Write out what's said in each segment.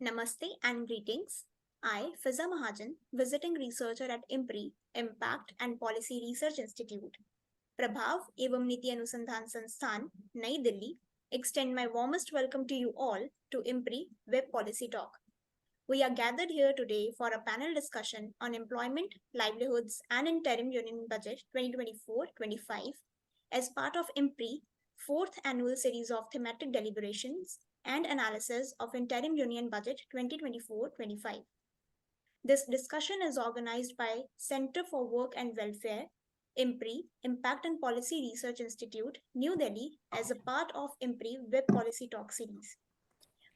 Namaste and greetings. I, Fiza Mahajan, visiting researcher at IMPRI, Impact and Policy Research Institute, Prabhav एवं नीति अनुसंधान संस्थान, नई Delhi, extend my warmest welcome to you all to IMPRI Web Policy Talk. We are gathered here today for a panel discussion on employment, livelihoods, and interim union budget 2024-25 as part of IMPRI fourth annual series of thematic deliberations and analysis of interim union budget 2024-25. This discussion is organized by Center for Work and Welfare, IMPRI, Impact and Policy Research Institute, New Delhi, as a part of IMPRI Web Policy Talk series.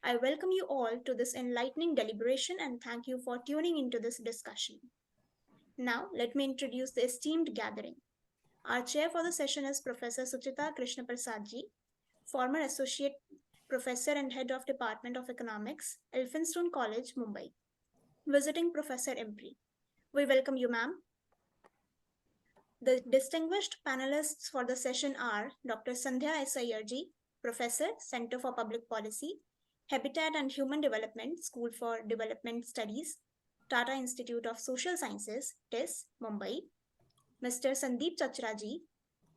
I welcome you all to this enlightening deliberation and thank you for tuning into this discussion. Now, let me introduce the esteemed gathering. Our chair for the session is Professor Suchita Krishnaprasad ji, former Associate Professor and Head of Department of Economics, Elphinstone College, Mumbai. Visiting Professor IMPRI. We welcome you, ma'am. The distinguished panelists for the session are Dr. Sandhya S. Iyer ji, Professor, Center for Public Policy, Habitat and Human Development, School for Development Studies, Tata Institute of Social Sciences, TIS, Mumbai. Mr. Sandeep Chachra ji,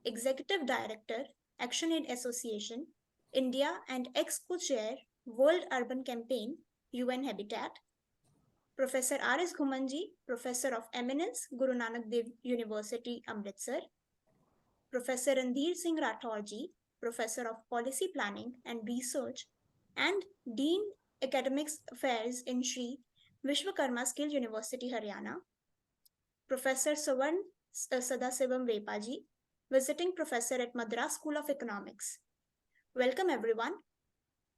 Executive Director, ActionAid Association, India and ex-co-chair, World Urban Campaign, UN Habitat. Professor R S Ghuman ji, Professor of Eminence, Guru Nanak Dev University, Amritsar. Professor Randhir Singh Rathore ji, Professor of Policy Planning and Research and Dean Academics Affairs in Sri Vishwakarma Skill University, Haryana. Professor Swarna Sadasivam Vepa ji, Visiting Professor at Madras School of Economics. Welcome everyone.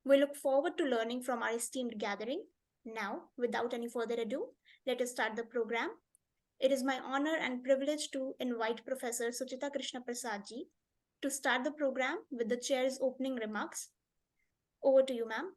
We look forward to learning from our esteemed gathering. Now, without any further ado, let us start the program. It is my honor and privilege to invite Professor Suchita Krishnaprasad ji to start the program with the chair's opening remarks. Over to you, ma'am.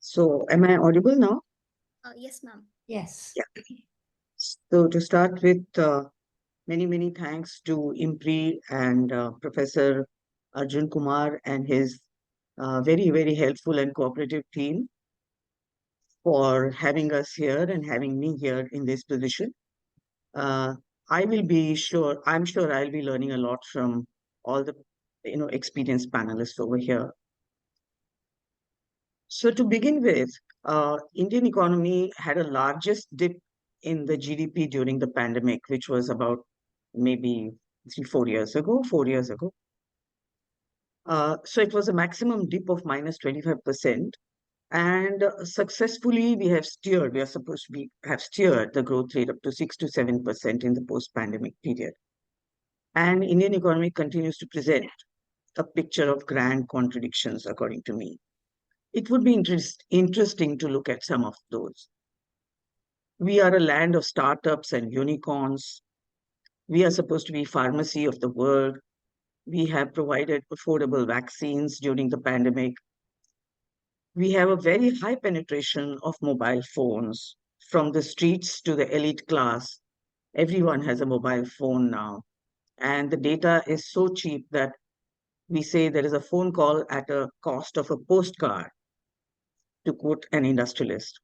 So, am I audible now? Yes, ma'am. Yes. Yeah. So, to start with, many thanks to IMPRI and Professor Arjun Kumar and his very helpful and cooperative team for having us here and having me here in this position. I'm sure I'll be learning a lot from all the experienced panelists over here. So to begin with, Indian economy had a largest dip in the GDP during the pandemic, which was about maybe 4 years ago. So it was a maximum dip of minus 25%. And successfully, we have steered the growth rate up to 6 to 7% in the post-pandemic period. And Indian economy continues to present a picture of grand contradictions, according to me. It would be interesting to look at some of those. We are a land of startups and unicorns. We are supposed to be pharmacy of the world. We have provided affordable vaccines during the pandemic. We have a very high penetration of mobile phones from the streets to the elite class. Everyone has a mobile phone now. And the data is so cheap that we say there is a phone call at a cost of a postcard, to quote an industrialist.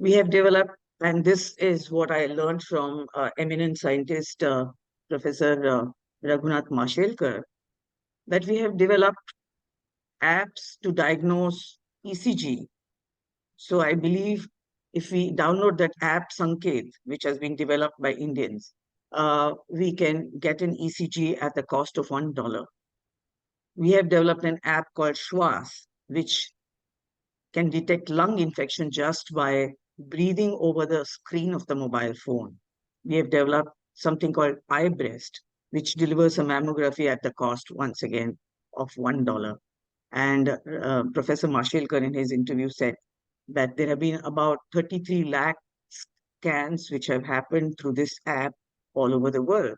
We have developed, and this is what I learned from eminent scientist, Professor Raghunath Mashelkar, that we have developed apps to diagnose ECG. So I believe if we download that app Sanket, which has been developed by Indians, we can get an ECG at the cost of $1. We have developed an app called Shwas, which can detect lung infection just by breathing over the screen of the mobile phone. We have developed something called iBreast, which delivers a mammography at the cost, once again, of $1. And Professor Mashelkar in his interview said that there have been about 33 lakh scans which have happened through this app all over the world.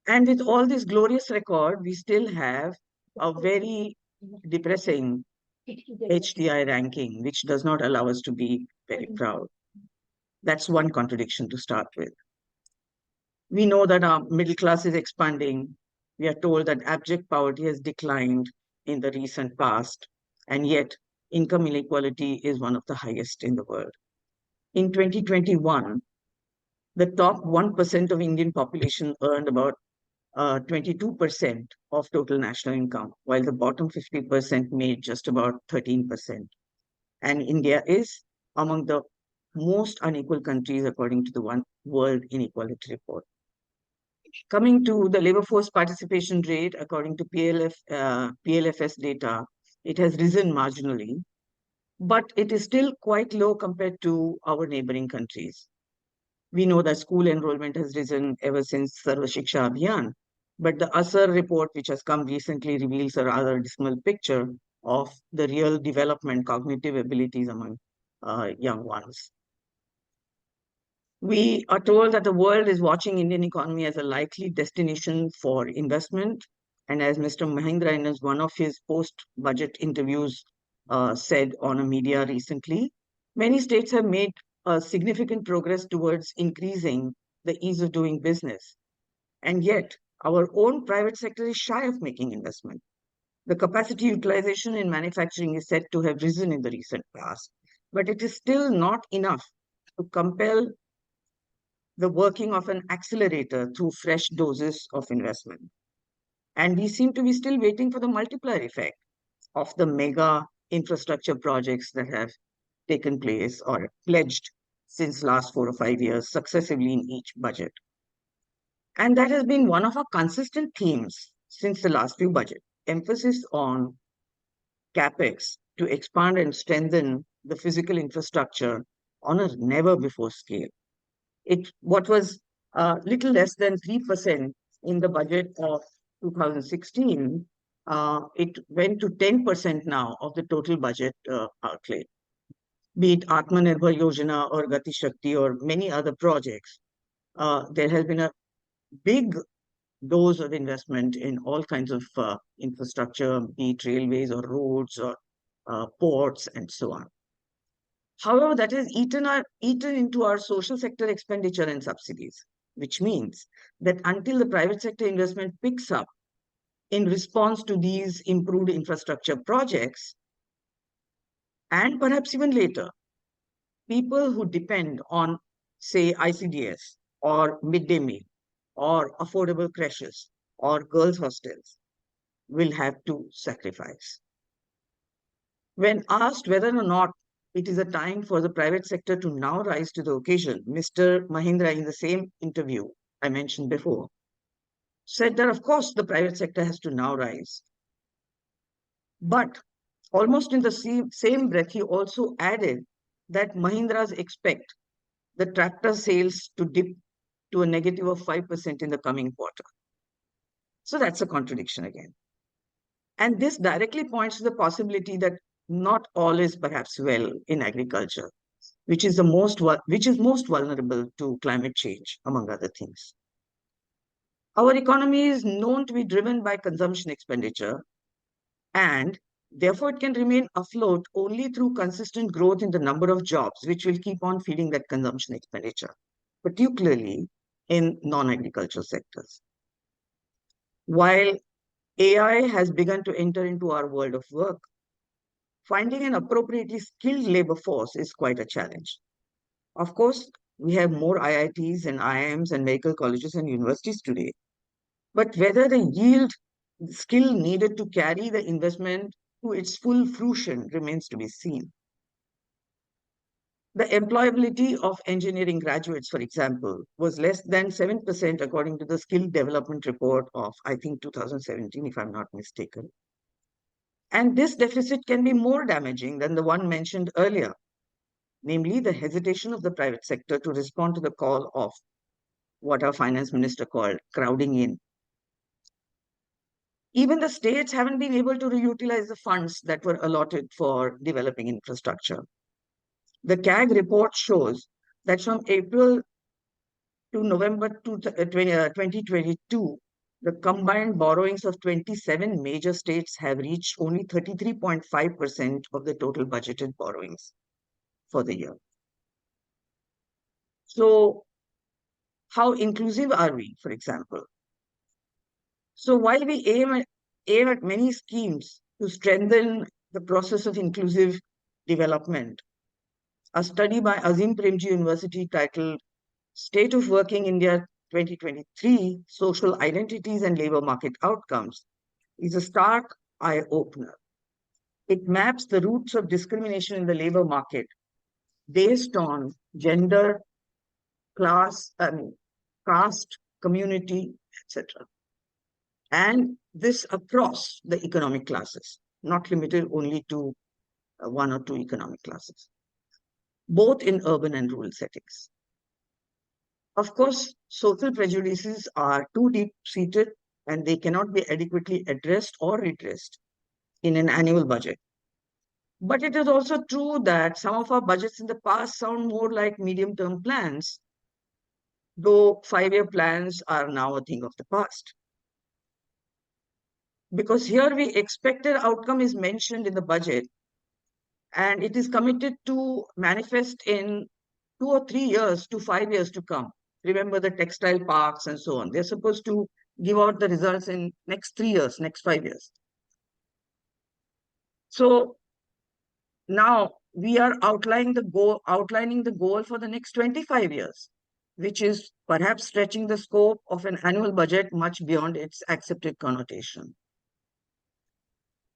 And with all this glorious record, we still have a very depressing HDI ranking, which does not allow us to be very proud. That's one contradiction to start with. We know that our middle class is expanding. We are told that abject poverty has declined in the recent past, and yet income inequality is one of the highest in the world. In 2021, the top 1% of Indian population earned about 22% of total national income, while the bottom 50% made just about 13%. And India is among the most unequal countries according to the World Inequality Report. Coming to the labor force participation rate, according to PLFS data, it has risen marginally, but it is still quite low compared to our neighboring countries. We know that school enrollment has risen ever since Sarva Shiksha Abhiyan, but the ASAR report, which has come recently, reveals a rather dismal picture of the real development, cognitive abilities among young ones. We are told that the world is watching Indian economy as a likely destination for investment. And as Mr. Mahindra in one of his post-budget interviews said on a media recently, many states have made significant progress towards increasing the ease of doing business. And yet, our own private sector is shy of making investment. The capacity utilization in manufacturing is said to have risen in the recent past, but it is still not enough to compel the working of an accelerator through fresh doses of investment. And we seem to be still waiting for the multiplier effect of the mega infrastructure projects that have taken place or pledged since last 4 or 5 years successively in each budget. And that has been one of our consistent themes since the last few budgets, emphasis on CapEx to expand and strengthen the physical infrastructure on a never before scale. What was little less than 3% in the budget of 2016, it went to 10% now of the total budget outlay. Be it Atmanirbhar Yojana or Gati Shakti or many other projects, there has been a big dose of investment in all kinds of infrastructure, be it railways or roads or ports and so on. However, that has eaten into our social sector expenditure and subsidies, which means that until the private sector investment picks up in response to these improved infrastructure projects, and perhaps even later, people who depend on, say, ICDS or midday meal or affordable creches or girls' hostels will have to sacrifice. When asked whether or not it is a time for the private sector to now rise to the occasion, Mr. Mahindra, in the same interview I mentioned before, said that, of course, the private sector has to now rise. But almost in the same breath, he also added that Mahindras expect the tractor sales to dip to a negative of 5% in the coming quarter. So that's a contradiction again. And this directly points to the possibility that not all is perhaps well in agriculture, which is most vulnerable to climate change, among other things. Our economy is known to be driven by consumption expenditure, and therefore it can remain afloat only through consistent growth in the number of jobs, which will keep on feeding that consumption expenditure, particularly in non-agricultural sectors. While AI has begun to enter into our world of work, finding an appropriately skilled labor force is quite a challenge. Of course, we have more IITs and IIMs and medical colleges and universities today, but whether the yield skill needed to carry the investment to its full fruition remains to be seen. The employability of engineering graduates, for example, was less than 7% according to the skill development report of, I think, 2017, if I'm not mistaken. And this deficit can be more damaging than the one mentioned earlier, namely the hesitation of the private sector to respond to the call of what our finance minister called crowding in. Even the states haven't been able to reutilize the funds that were allotted for developing infrastructure. The CAG report shows that from April to November 2022, the combined borrowings of 27 major states have reached only 33.5% of the total budgeted borrowings for the year. So, how inclusive are we, for example? So, while we aim at many schemes to strengthen the process of inclusive development, a study by Azim Premji University titled State of Working India 2023, Social Identities and Labor Market Outcomes is a stark eye-opener. It maps the roots of discrimination in the labor market based on gender, class, caste, community, etc. And this across the economic classes, not limited only to one or two economic classes, both in urban and rural settings. Of course, social prejudices are too deep-seated and they cannot be adequately addressed or redressed in an annual budget. But it is also true that some of our budgets in the past sound more like medium-term plans, though 5-year plans are now a thing of the past. Because here we expected outcome is mentioned in the budget, and it is committed to manifest in 2 or 3 years to 5 years to come. Remember the textile parks and so on. They're supposed to give out the results in next 3 years, next 5 years. So now we are outlining the goal for the next 25 years, which is perhaps stretching the scope of an annual budget much beyond its accepted connotation.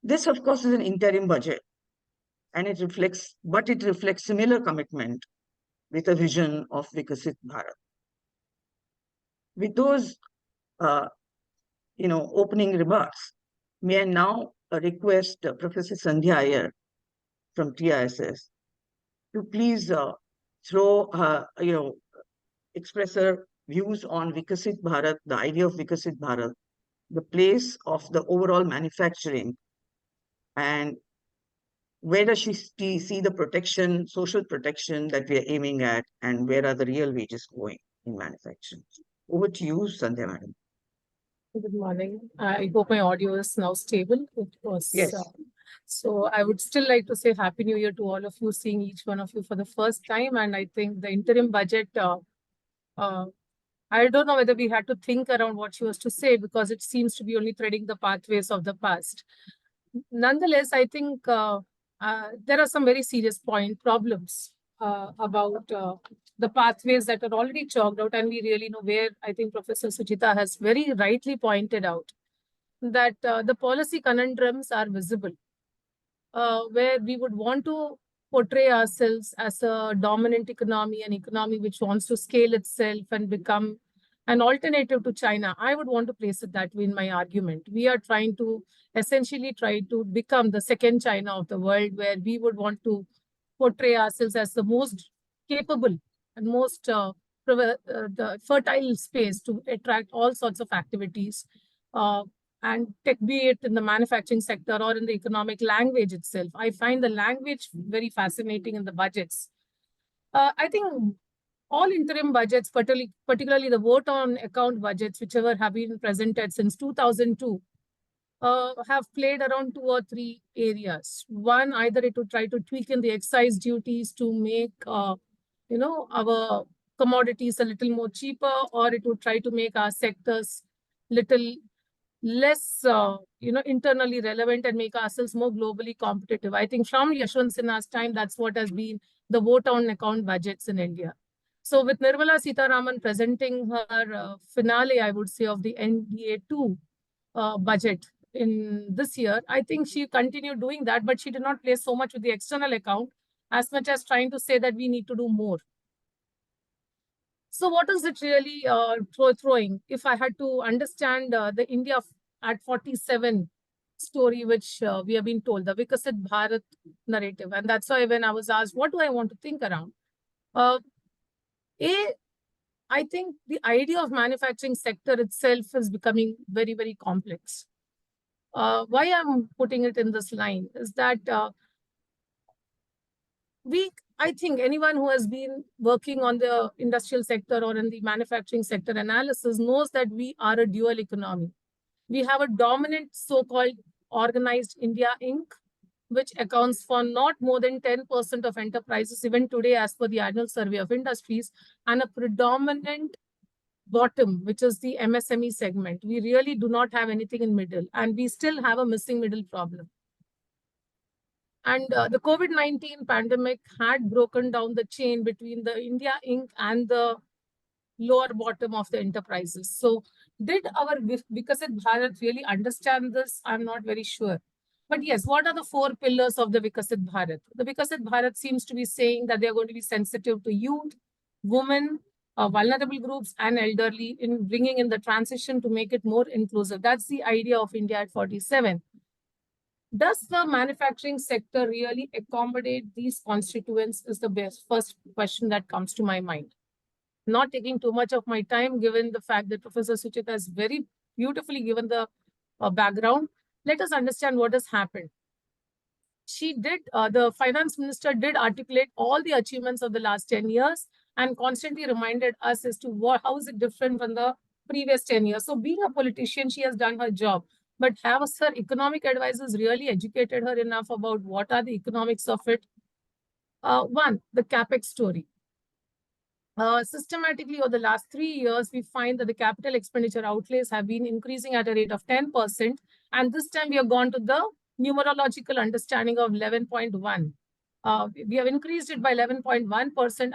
This, of course, is an interim budget, and it reflects similar commitment with a vision of Vikasit Bharat. With those, opening remarks, may I now request Professor Sandhya Iyer from TISS to please express her views on Vikasit Bharat, the idea of Vikasit Bharat, the place of the overall manufacturing, and where does she see the protection, social protection that we are aiming at, and where are the real wages going in manufacturing? Over to you, Sandhya, madam. Good morning. I hope my audio is now stable. It was, yes. So I would still like to say Happy New Year to all of you, seeing each one of you for the first time. And I think the interim budget, I don't know whether we had to think around what she was to say, because it seems to be only treading the pathways of the past. Nonetheless, I think there are some very serious problems about the pathways that are already chalked out, and we really know where. I think Professor Suchita has very rightly pointed out that the policy conundrums are visible, where we would want to portray ourselves as a dominant economy, an economy which wants to scale itself and become an alternative to China. I would want to place it that way in my argument. We are trying to essentially become the second China of the world, where we would want to portray ourselves as the most capable and most the fertile space to attract all sorts of activities, and be it in the manufacturing sector or in the economic language itself. I find the language very fascinating in the budgets. I think all interim budgets, particularly the vote on account budgets, whichever have been presented since 2002, have played around 2 or 3 areas. One, either it would try to tweak in the excise duties to make, our commodities a little more cheaper, or it would try to make our sectors little less, internally relevant and make ourselves more globally competitive. I think from Yashwant Sinha's time, that's what has been the vote on account budgets in India. So with Nirmala Sitharaman presenting her finale, I would say, of the NDA 2 budget in this year, I think she continued doing that, but she did not play so much with the external account as much as trying to say that we need to do more. So what is it really throwing? If I had to understand the India at 47 story, which we have been told, the Vikasit Bharat narrative, and that's why when I was asked, what do I want to think around? I think the idea of manufacturing sector itself is becoming very, very complex. Why I'm putting it in this line is that I think anyone who has been working on the industrial sector or in the manufacturing sector analysis knows that we are a dual economy. We have a dominant so-called organized India Inc., which accounts for not more than 10% of enterprises even today as per the annual survey of industries, and a predominant bottom, which is the MSME segment. We really do not have anything in middle, and we still have a missing middle problem. And the COVID-19 pandemic had broken down the chain between the India Inc. and the lower bottom of the enterprises. So did our Vikasit Bharat really understand this? I'm not very sure. But yes, what are the 4 pillars of the Vikasit Bharat? The Vikasit Bharat seems to be saying that they're going to be sensitive to youth, women, vulnerable groups, and elderly in bringing in the transition to make it more inclusive. That's the idea of India at 47. Does the manufacturing sector really accommodate these constituents is the first question that comes to my mind. Not taking too much of my time, given the fact that Professor Suchita has very beautifully given the background. Let us understand what has happened. She did, the finance minister did articulate all the achievements of the last 10 years and constantly reminded us as to how is it different from the previous 10 years. So being a politician, she has done her job. But have her economic advisors really educated her enough about what are the economics of it? One, the capex story. Systematically over the last 3 years, we find that the capital expenditure outlays have been increasing at a rate of 10%. And this time we have gone to the numerological understanding of 11.1. We have increased it by 11.1%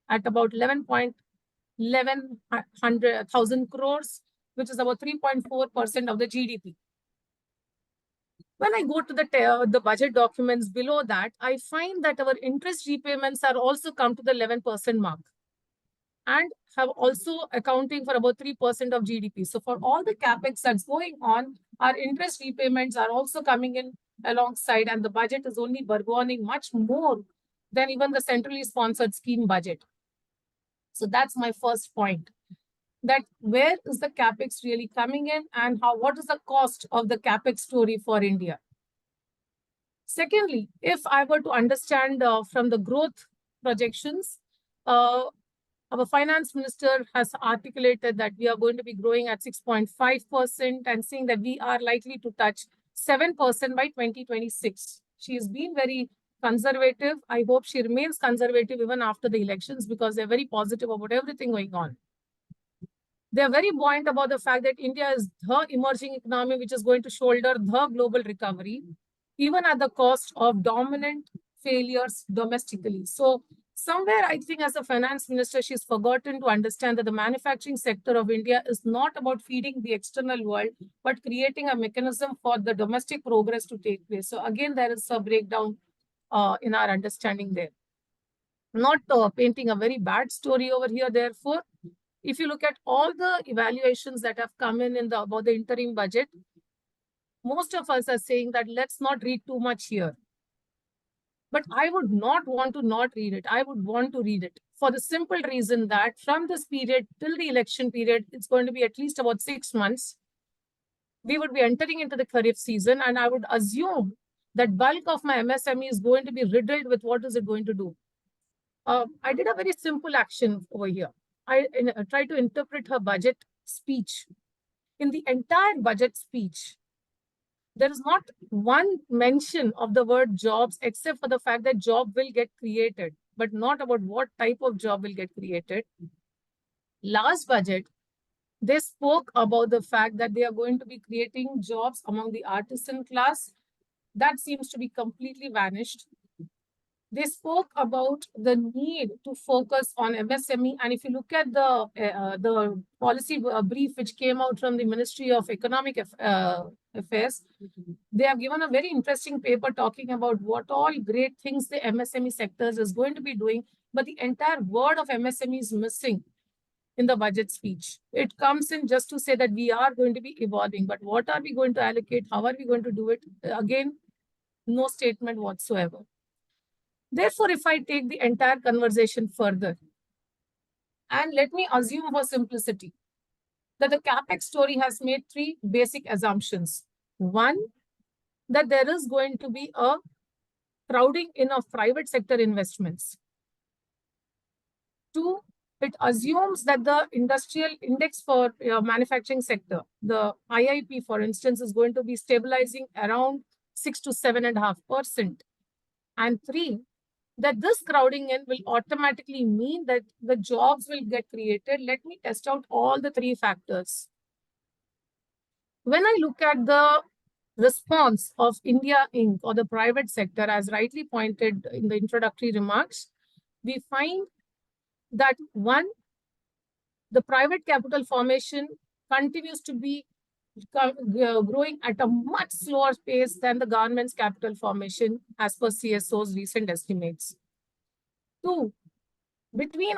at about 11,111,000 crores, which is about 3.4% of the GDP. When I go to the budget documents below that, I find that our interest repayments are also come to the 11% mark and have also accounting for about 3% of GDP. So for all the capex that's going on, our interest repayments are also coming in alongside, and the budget is only burgeoning much more than even the centrally sponsored scheme budget. So that's my first point. That where is the capex really coming in, and what is the cost of the capex story for India? Secondly, if I were to understand from the growth projections, our finance minister has articulated that we are going to be growing at 6.5% and saying that we are likely to touch 7% by 2026. She has been very conservative. I hope she remains conservative even after the elections, because they're very positive about everything going on. They're very buoyant about the fact that India is the emerging economy which is going to shoulder the global recovery, even at the cost of dominant failures domestically. So somewhere, I think as a finance minister, she's forgotten to understand that the manufacturing sector of India is not about feeding the external world, but creating a mechanism for the domestic progress to take place. So again, there is a breakdown in our understanding there. Not painting a very bad story over here, therefore. If you look at all the evaluations that have come in about the interim budget, most of us are saying that let's not read too much here. But I would not want to not read it. I would want to read it for the simple reason that from this period till the election period, it's going to be at least about 6 months. We would be entering into the Kharif season, and I would assume that bulk of my MSME is going to be riddled with what is it going to do. I did a very simple action over here. I tried to interpret her budget speech. In the entire budget speech, there is not one mention of the word jobs, except for the fact that job will get created, but not about what type of job will get created. Last budget, they spoke about the fact that they are going to be creating jobs among the artisan class. That seems to be completely vanished. They spoke about the need to focus on MSME. And if you look at the policy brief which came out from the Ministry of Economic Affairs, they have given a very interesting paper talking about what all great things the MSME sectors is going to be doing. But the entire word of MSME is missing in the budget speech. It comes in just to say that we are going to be evolving. But what are we going to allocate? How are we going to do it? Again, no statement whatsoever. Therefore, if I take the entire conversation further, and let me assume for simplicity that the capex story has made 3 basic assumptions. One, that there is going to be a crowding in of private sector investments. 2, it assumes that the industrial index for manufacturing sector, the IIP, for instance, is going to be stabilizing around 6 to 7.5%. And 3, that this crowding in will automatically mean that the jobs will get created. Let me test out all the 3 factors. When I look at the response of India Inc. or the private sector, as rightly pointed in the introductory remarks, we find that 1, the private capital formation continues to be growing at a much slower pace than the government's capital formation as per CSO's recent estimates. 2, between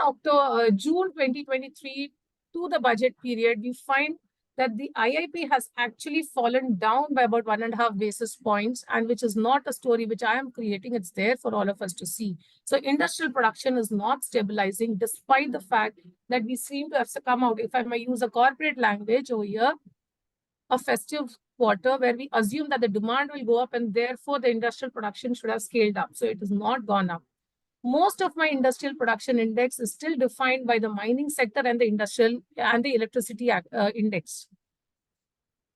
June 2023 to the budget period, we find that the IIP has actually fallen down by about 1.5 basis points, and which is not a story which I am creating. It's there for all of us to see. So industrial production is not stabilizing, despite the fact that we seem to have come out, if I may use a corporate language over here, a festive quarter where we assume that the demand will go up and therefore the industrial production should have scaled up. So it has not gone up. Most of my industrial production index is still defined by the mining sector and the industrial and the electricity index.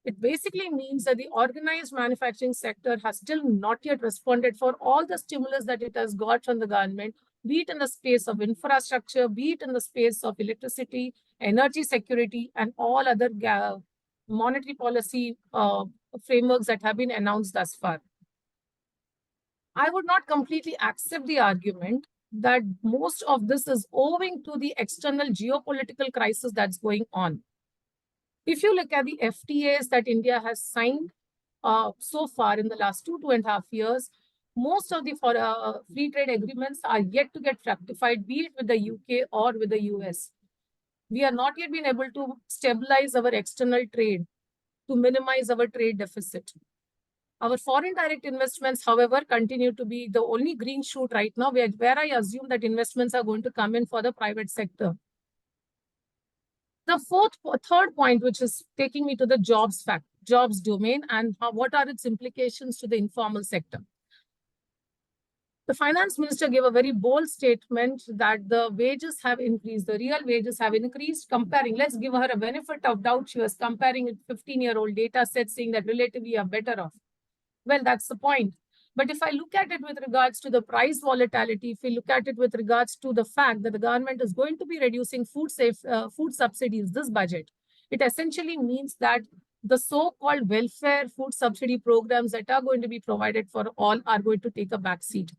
It basically means that the organized manufacturing sector has still not yet responded for all the stimulus that it has got from the government, be it in the space of infrastructure, be it in the space of electricity, energy security, and all other monetary policy frameworks that have been announced thus far. I would not completely accept the argument that most of this is owing to the external geopolitical crisis that's going on. If you look at the FTAs that India has signed so far in the last 2.5 years, most of the free trade agreements are yet to get ratified, be it with the UK or with the US. We have not yet been able to stabilize our external trade to minimize our trade deficit. Our foreign direct investments, however, continue to be the only green shoot right now, where I assume that investments are going to come in for the private sector. The third point, which is taking me to the jobs domain and what are its implications to the informal sector. The finance minister gave a very bold statement that the wages have increased, the real wages have increased, comparing, let's give her a benefit of doubt. She was comparing it 15-year-old data sets, saying that relatively are better off. Well, that's the point. But if I look at it with regards to the price volatility, if we look at it with regards to the fact that the government is going to be reducing food subsidies this budget, it essentially means that the so-called welfare food subsidy programs that are going to be provided for all are going to take a backseat.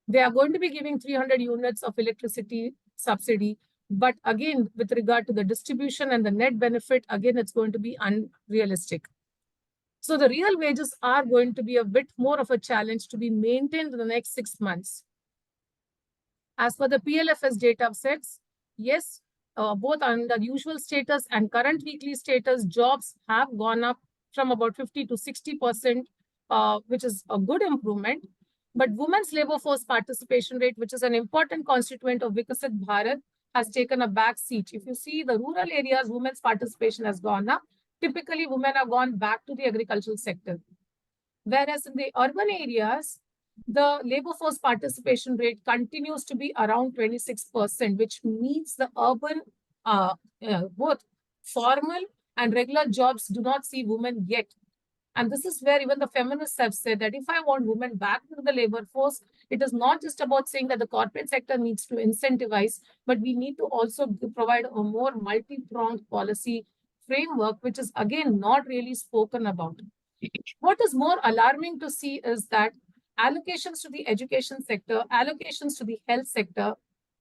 They are going to be giving 300 units of electricity subsidy. But again, with regard to the distribution and the net benefit, again, it's going to be unrealistic. So the real wages are going to be a bit more of a challenge to be maintained in the next 6 months. As for the PLFS data sets, yes, both under usual status and current weekly status, jobs have gone up from about 50 to 60%, which is a good improvement. But women's labor force participation rate, which is an important constituent of Vikasit Bharat, has taken a back seat. If you see the rural areas, women's participation has gone up. Typically, women have gone back to the agricultural sector. Whereas in the urban areas, the labor force participation rate continues to be around 26%, which means the urban, both formal and regular jobs do not see women yet. And this is where even the feminists have said that if I want women back into the labor force, it is not just about saying that the corporate sector needs to incentivize, but we need to also provide a more multi-pronged policy framework, which is again not really spoken about. What is more alarming to see is that allocations to the education sector, allocations to the health sector,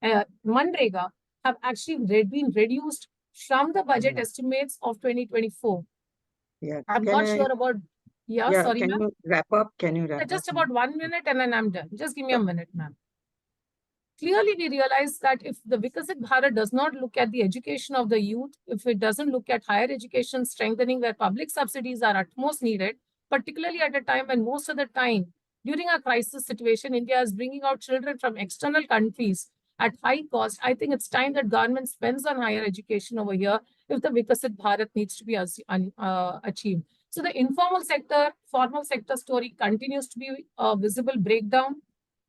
Manrega, have actually been reduced from the budget estimates of 2024. Yeah, I'm not sure about, sorry, can ma'am. you wrap up? Can you wrap up? Just about 1 minute and then I'm done. Just give me a minute, ma'am. Clearly, we realize that if the Vikasit Bharat does not look at the education of the youth, if it doesn't look at higher education strengthening where public subsidies are at most needed, particularly at a time when most of the time during a crisis situation, India is bringing out children from external countries at high cost, I think it's time that government spends on higher education over here if the Vikasit Bharat needs to be achieved. So the informal sector, formal sector story continues to be a visible breakdown.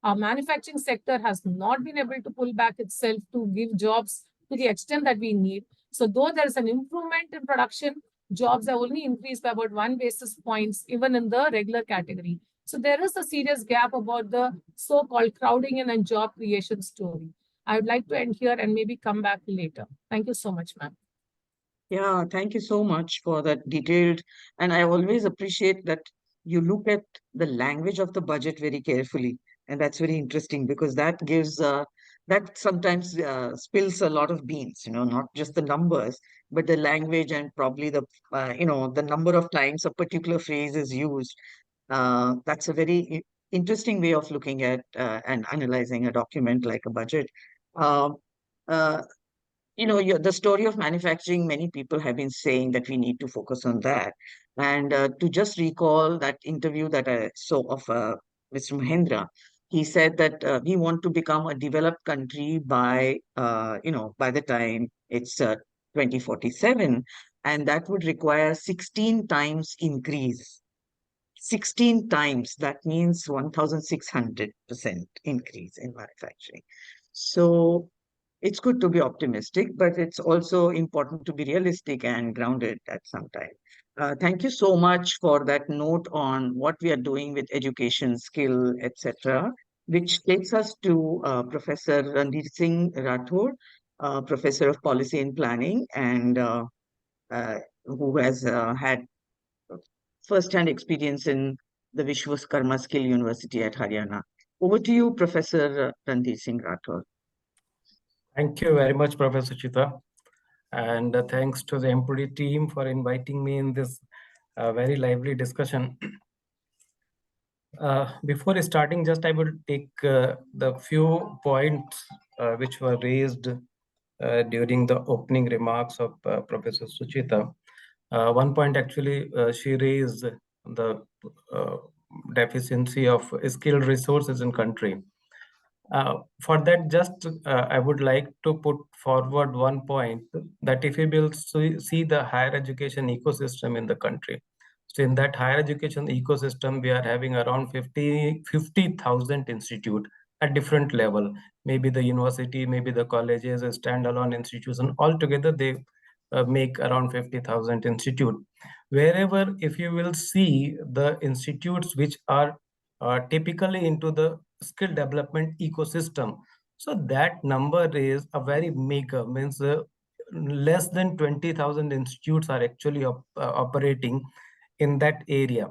Our manufacturing sector has not been able to pull back itself to give jobs to the extent that we need. So though there is an improvement in production, jobs have only increased by about 1 basis points, even in the regular category. So there is a serious gap about the so-called crowding in and job creation story. I would like to end here and maybe come back later. Thank you so much, ma'am. Yeah, thank you so much for that detailed. And I always appreciate that you look at the language of the budget very carefully. And that's very interesting because that gives, that sometimes spills a lot of beans, not just the numbers, but the language and probably the number of times a particular phrase is used. That's a very interesting way of looking at and analyzing a document like a budget. Um, uh, the story of manufacturing, many people have been saying that we need to focus on that. And to just recall that interview that I saw of Mr. Mahendra, he said that we want to become a developed country by the time it's 2047, and that would require 16 times increase. 16 times, that means 1,600% increase in manufacturing. So it's good to be optimistic, but it's also important to be realistic and grounded at some time. Thank you so much for that note on what we are doing with education, skill, etc., which takes us to Professor Randhir Singh Rathore, Professor of Policy and Planning, and who has had first-hand experience in the Vishwaskarma Skill University at Haryana. Over to you, Professor Randhir Singh Rathore. Thank you very much, Professor Suchita. And thanks to the IMPRI team for inviting me in this very lively discussion. Before starting, just I will take the few points which were raised during the opening remarks of Professor Suchita. One point actually, she raised the deficiency of skilled resources in country. For that, just I would like to put forward one point that if we will see the higher education ecosystem in the country, so in that higher education ecosystem, we are having around 50,000 institutes at different level. Maybe the university, maybe the colleges, a standalone institution. Altogether, they make around 50,000 institutes. Wherever, if you will see the institutes which are typically into the skill development ecosystem, so that number is a very meager, means less than 20,000 institutes are actually operating in that area.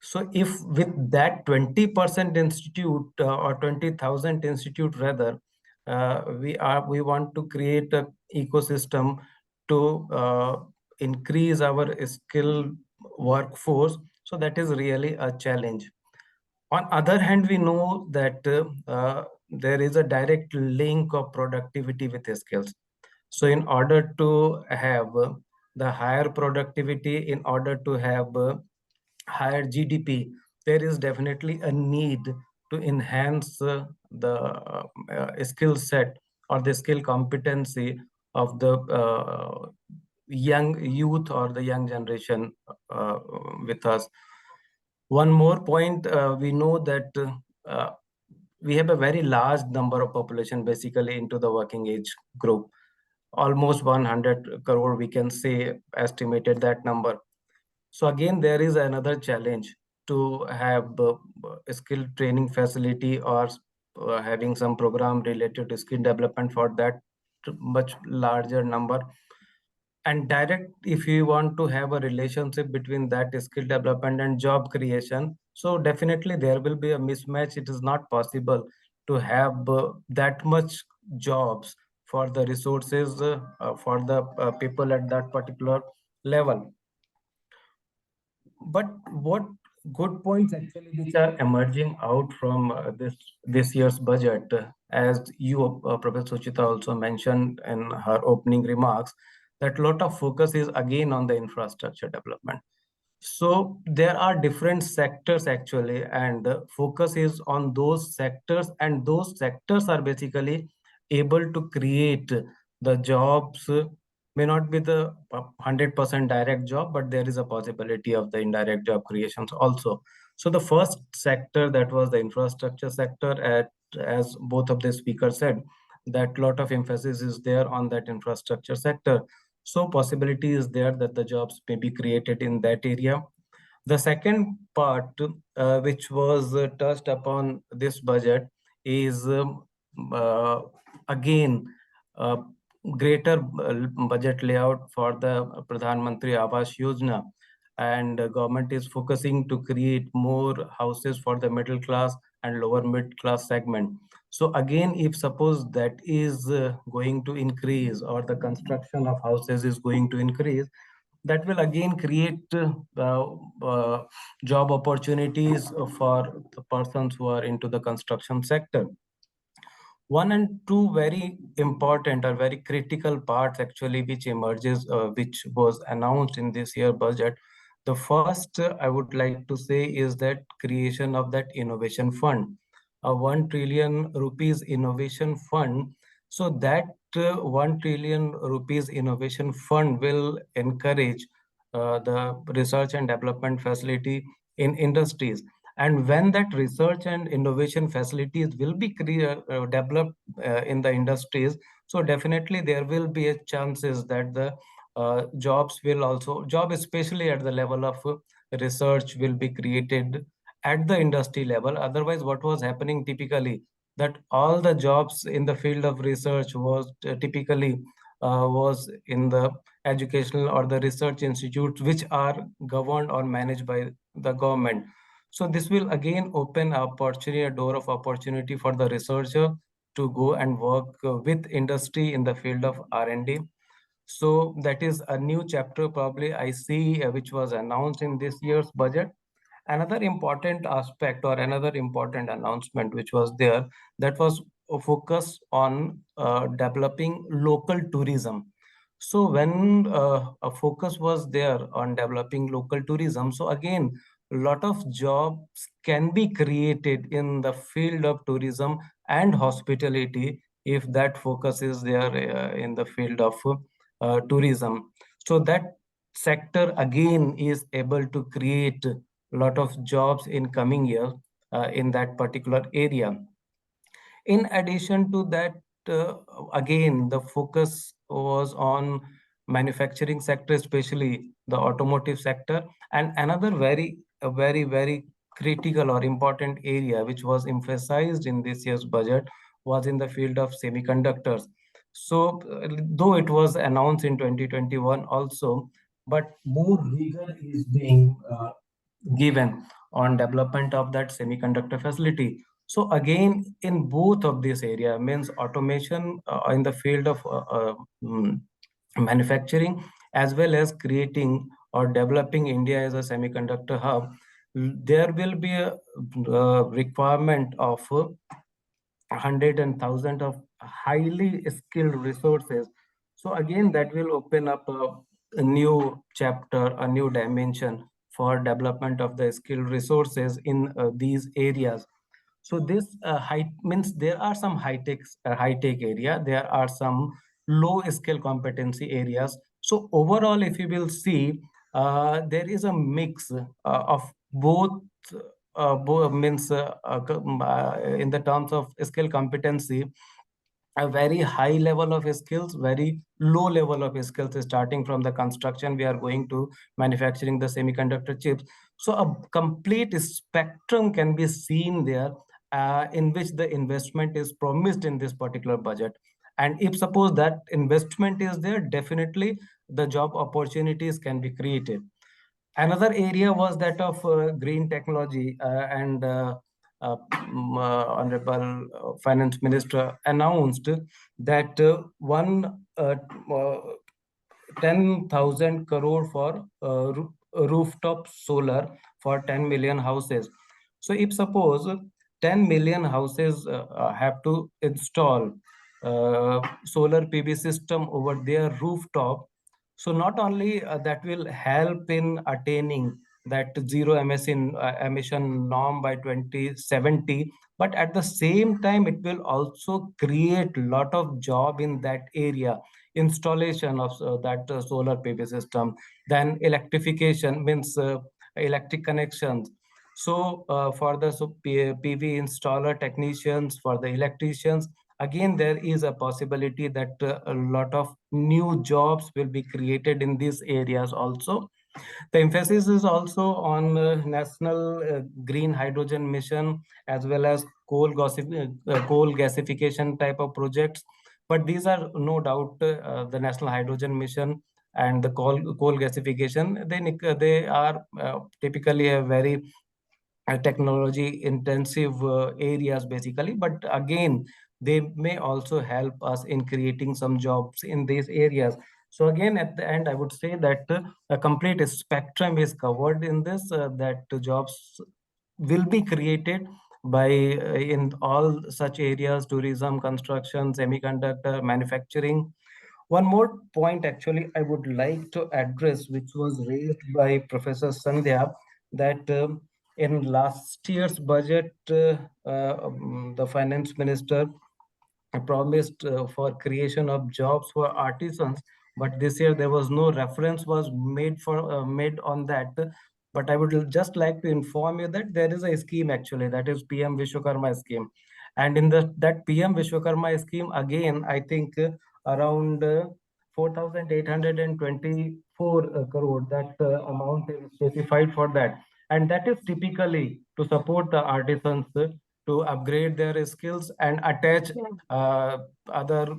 So if with that 20% institute or 20,000 institute rather, we want to create an ecosystem to increase our skilled workforce, so that is really a challenge. On other hand, we know that there is a direct link of productivity with skills. So in order to have the higher productivity, in order to have higher GDP, there is definitely a need to enhance the skill set or the skill competency of the young youth or the young generation with us. One more point, we know that we have a very large number of population basically into the working age group. Almost 100 crore, we can say, estimated that number. So again, there is another challenge to have a skill training facility or having some program related to skill development for that much larger number. And direct, if you want to have a relationship between that skill development and job creation, so definitely there will be a mismatch. It is not possible to have that much jobs for the resources for the people at that particular level. But what good points actually which are emerging out from this year's budget, as you, Professor Suchita, also mentioned in her opening remarks, that a lot of focus is again on the infrastructure development. So there are different sectors actually, and the focus is on those sectors, and those sectors are basically able to create the jobs, may not be the 100% direct job, but there is a possibility of the indirect job creations also. So the first sector, that was the infrastructure sector, as both of the speakers said, that lot of emphasis is there on that infrastructure sector. So possibility is there that the jobs may be created in that area. The second part, which was touched upon this budget, is again uh, greater budget layout for the Pradhan Mantri Awas Yojana, and government is focusing to create more houses for the middle class and lower mid class segment. So again, if suppose that is going to increase, or the construction of houses is going to increase, that will again create job opportunities for the persons who are into the construction sector. One and two very important or very critical parts actually which emerges, which was announced in this year budget. The first I would like to say is that creation of that innovation fund, a 1 trillion rupees innovation fund. So that 1 trillion rupees innovation fund will encourage the research and development facility in industries. And when that research and innovation facilities will be developed in the industries, so definitely there will be a chances that the jobs will also, job especially at the level of research, will be created at the industry level. Otherwise, what was happening typically, that all the jobs in the field of research was typically was in the educational or the research institutes which are governed or managed by the government. So this will again open opportunity, a door of opportunity for the researcher to go and work with industry in the field of R&D. So that is a new chapter probably I see which was announced in this year's budget. Another important aspect or another important announcement which was there, that was a focus on developing local tourism. So when a focus was there on developing local tourism, so again, a lot of jobs can be created in the field of tourism and hospitality if that focus is there in the field of tourism. So that sector again is able to create a lot of jobs in coming years in that particular area. In addition to that, again, the focus was on manufacturing sector, especially the automotive sector. And another very critical or important area which was emphasized in this year's budget was in the field of semiconductors. So, though it was announced in 2021 also, but more rigor is being given on development of that semiconductor facility. So again, in both of this area, means automation in the field of manufacturing, as well as creating or developing India as a semiconductor hub, there will be a requirement of 100 and 1,000 of highly skilled resources. So again, that will open up a new chapter, a new dimension for development of the skilled resources in these areas. So this high means there are some high tech area, there are some low skill competency areas. So overall, if you will see, there is a mix of both. Means in the terms of skill competency, a very high level of skills, very low level of skills, starting from the construction, we are going to manufacturing the semiconductor chips. So a complete spectrum can be seen there, in which the investment is promised in this particular budget. And if suppose that investment is there, definitely the job opportunities can be created. Another area was that of green technology, and Honorable Finance Minister announced that 10,000 crore for rooftop solar for 10 million houses. So if suppose 10 million houses have to install solar PV system over their rooftop, so not only that will help in attaining that zero emission norm by 2070, but at the same time it will also create a lot of job in that area, installation of that solar PV system. Then electrification means electric connections. So for the PV installer technicians, for the electricians, again, there is a possibility that a lot of new jobs will be created in these areas also. The emphasis is also on national green hydrogen mission, as well as coal gasification type of projects. But these are no doubt the national hydrogen mission and the coal gasification. They are typically a very technology intensive areas basically, but again they may also help us in creating some jobs in these areas. So again, at the end, I would say that a complete spectrum is covered in this, that jobs will be created by in all such areas: tourism, construction, semiconductor, manufacturing. One more point actually I would like to address, which was raised by Professor Sandhya, that in last year's budget, the finance minister promised for creation of jobs for artisans, but this year there was no reference was made on that. But I would just like to inform you that there is a scheme actually, that is PM Vishwakarma scheme, and in that PM Vishwakarma scheme, again I think around 4,824 crore, that amount is specified for that, and that is typically to support the artisans to upgrade their skills and attach other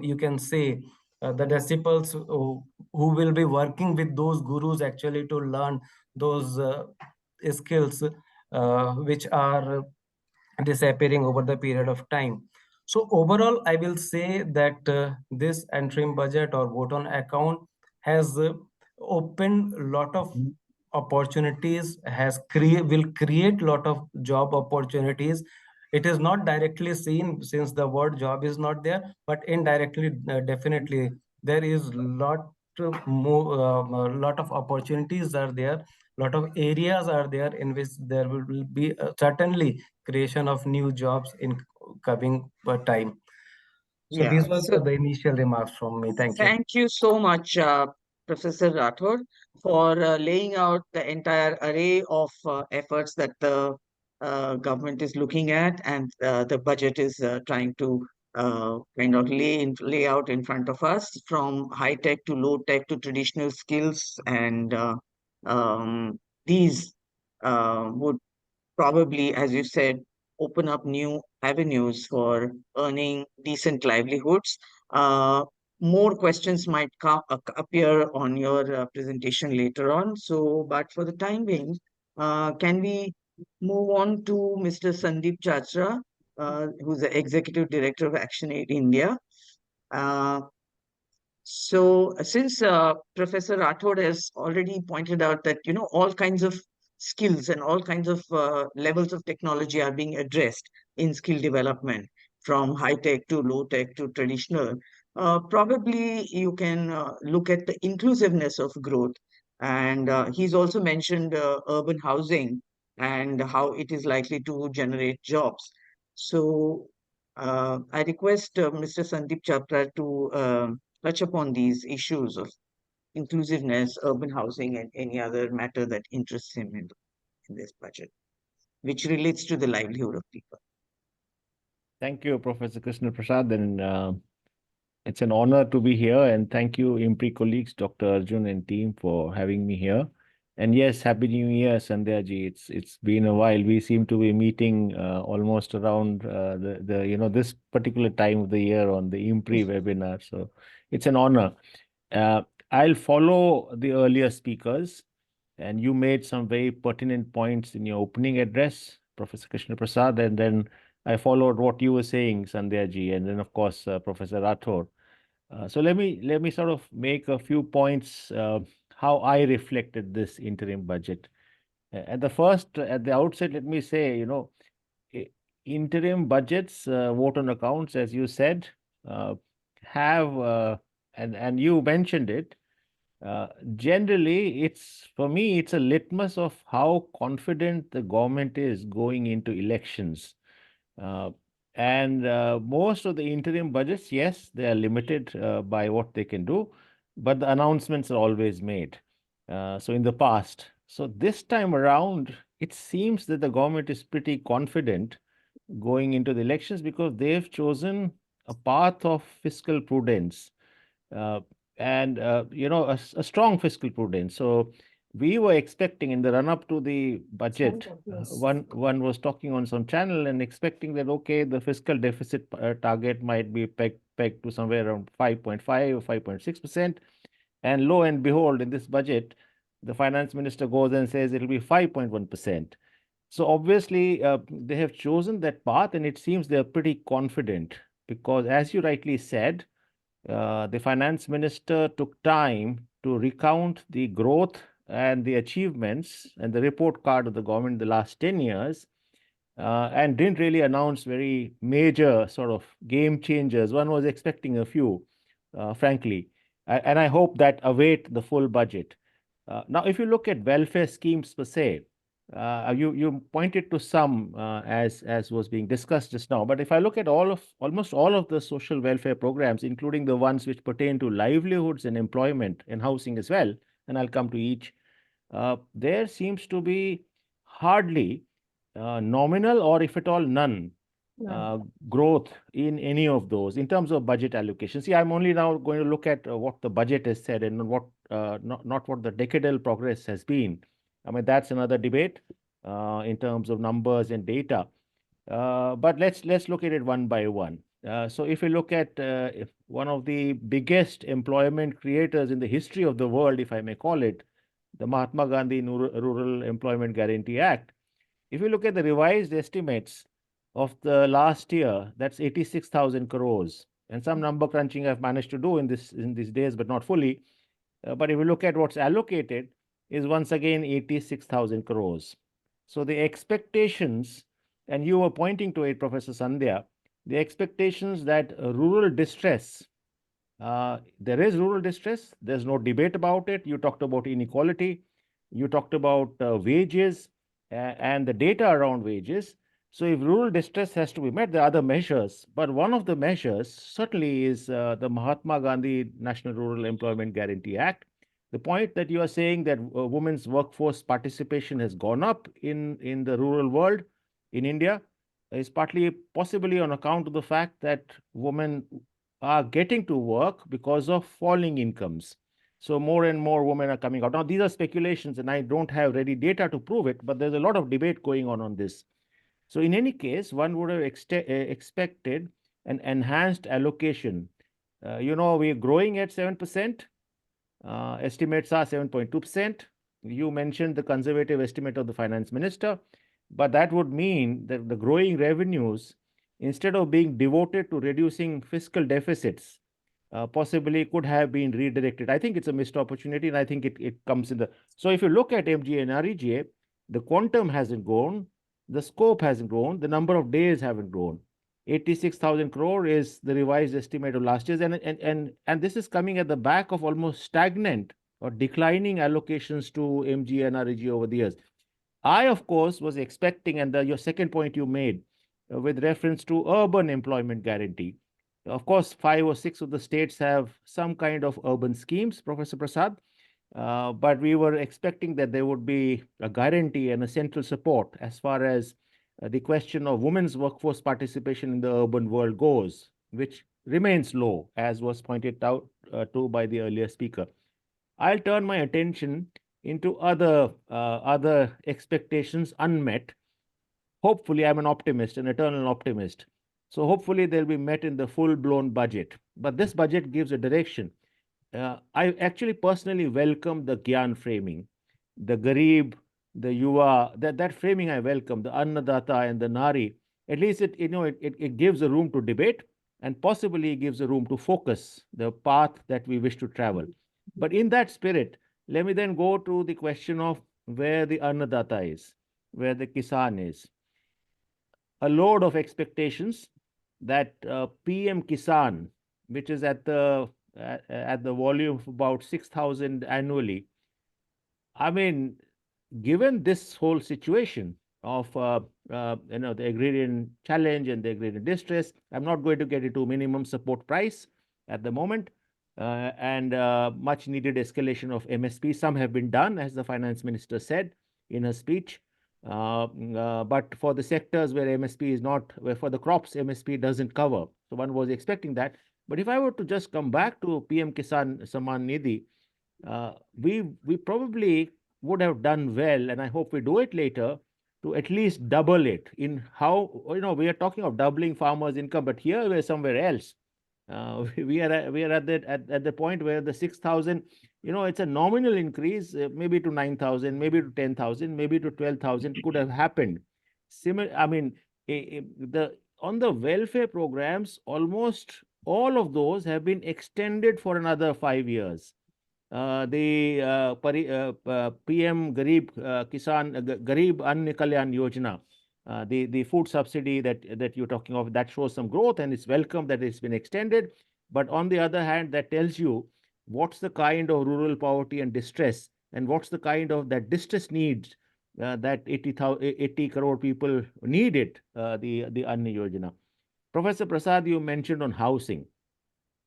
you can say the disciples who will be working with those gurus actually to learn those skills which are disappearing over the period of time. So overall, I will say that this interim budget or vote on account has opened a lot of opportunities, will create lot of job opportunities. It is not directly seen since the word job is not there, but indirectly, definitely there is lot of opportunities are there, lot of areas are there in which there will be certainly creation of new jobs in coming time. So Yeah. these were So the initial remarks from me. Thank you. thank you so much, Professor Rathore, for laying out the entire array of efforts that the government is looking at, and the budget is trying to kind of lay out in front of us, from high tech to low tech to traditional skills. And um, these would probably, as you said, open up new avenues for earning decent livelihoods. More questions might appear on your presentation later on. So, but for the time being, can we move on to Mr. Sandeep Chachra, who's the Executive Director of ActionAid India? Uh, since Professor Rathod has already pointed out that, all kinds of skills and all kinds of levels of technology are being addressed in skill development, from high tech to low tech to traditional, probably you can look at the inclusiveness of growth. And he's also mentioned urban housing and how it is likely to generate jobs. So I request Mr. Sandeep Chapra to touch upon these issues of inclusiveness, urban housing, and any other matter that interests him in this budget, which relates to the livelihood of people. Thank you, Professor Krishnaprasad, and it's an honor to be here. And thank you, IMPRI colleagues, Dr. Arjun and team, for having me here. And yes, Happy New Year, Sandhya ji. It's been a while. We seem to be meeting almost around this particular time of the year on the IMPRI webinar. So it's an honor. I'll follow the earlier speakers, and you made some very pertinent points in your opening address, Professor Krishnaprasad, and then I followed what you were saying, Sandhya ji, and then of course Professor Rathore. So let me sort of make a few points how I reflected this interim budget. At the outset, let me say, interim budgets, vote on accounts, as you said, have and you mentioned it. Generally, for me, it's a litmus of how confident the government is going into elections. And most of the interim budgets, yes, they are limited by what they can do, but the announcements are always made. So in the past. So this time around, it seems that the government is pretty confident going into the elections because they've chosen a path of fiscal prudence uh, and a strong fiscal prudence. So we were expecting in the run up to the budget, one was talking on some channel and expecting that okay, the fiscal deficit target might be pegged to somewhere around 5.5 or 5.6%, and lo and behold, in this budget, the finance minister goes and says it'll be 5.1%. So obviously, they have chosen that path, and it seems they are pretty confident because, as you rightly said, the finance minister took time to recount the growth and the achievements and the report card of the government in the last 10 years and didn't really announce very major sort of game changers. One was expecting a few, frankly, and I hope that await the full budget. Now, if you look at welfare schemes per se, you pointed to some as was being discussed just now. But if I look at almost all of the social welfare programs, including the ones which pertain to livelihoods and employment and housing as well, and I'll come to each, there seems to be hardly nominal or if at all none growth in any of those in terms of budget allocation. See, I'm only now going to look at what the budget has said and what not what the decadal progress has been. I mean, that's another debate in terms of numbers and data. But let's look at it one by one. So if you look at if one of the biggest employment creators in the history of the world, if I may call it, the Mahatma Gandhi Rural Employment Guarantee Act, if you look at the revised estimates of the last year, that's 86,000 crores. And some number crunching I've managed to do in these days, but not fully. But if you look at what's allocated, is once again 86,000 crores. So the expectations, and you were pointing to it, Professor Sandhya, the expectations that rural distress, there is rural distress, there's no debate about it. You talked about inequality, you talked about wages and the data around wages. So if rural distress has to be met, there are other measures. But one of the measures certainly is the Mahatma Gandhi National Rural Employment Guarantee Act. The point that you are saying that women's workforce participation has gone up in the rural world in India is partly possibly on account of the fact that women are getting to work because of falling incomes. So more and more women are coming out. Now, these are speculations, and I don't have ready data to prove it, but there's a lot of debate going on this. So in any case, one would have expected an enhanced allocation. We're growing at 7%. Estimates are 7.2%. You mentioned the conservative estimate of the finance minister, but that would mean that the growing revenues, instead of being devoted to reducing fiscal deficits, possibly could have been redirected. I think it's a missed opportunity, and I think it comes in the. So if you look at MGA and REGA, the quantum hasn't grown, the scope hasn't grown, the number of days haven't grown. 86,000 crore is the revised estimate of last year's, and this is coming at the back of almost stagnant or declining allocations to MGA and REGA over the years. I, of course, was expecting, and your second point you made with reference to urban employment guarantee. Of course, 5 or 6 of the states have some kind of urban schemes, Professor Prasad, but we were expecting that there would be a guarantee and a central support as far as the question of women's workforce participation in the urban world goes, which remains low, as was pointed out to by the earlier speaker. I'll turn my attention into other expectations unmet. Hopefully, I'm an optimist, an eternal optimist. So hopefully they'll be met in the full-blown budget. But this budget gives a direction. I actually personally welcome the Gyan framing, the Garib, the Yuva, that framing I welcome, the Annadata and the Nari. At least it gives a room to debate and possibly gives a room to focus the path that we wish to travel. But in that spirit, let me then go to the question of where the Annadata is, where the Kisan is. A load of expectations that PM Kisan, which is at the volume of about 6,000 annually. I mean, given this whole situation of the agrarian challenge and the agrarian distress. I'm not going to get into minimum support price at the moment, and much needed escalation of MSP. Some have been done, as the finance minister said in her speech. But for the sectors where MSP is not, where for the crops MSP doesn't cover, so one was expecting that. But if I were to just come back to PM Kisan Samman Nidhi, we probably would have done well, and I hope we do it later, to at least double it. In how, we are talking of doubling farmers' income, but here we're somewhere else. We are at the point where the 6,000, it's a nominal increase, maybe to 9,000, maybe to 10,000, maybe to 12,000 could have happened. I mean, on the welfare programs, almost all of those have been extended for another 5 years. The PM Garib Ann Kalyan Yojana, the food subsidy that you're talking of, that shows some growth, and it's welcome that it's been extended. But on the other hand, that tells you what's the kind of rural poverty and distress, and what's the kind of that distress needs that 80 crore people need it, the Ann Yojana. Professor Prasad, you mentioned on housing.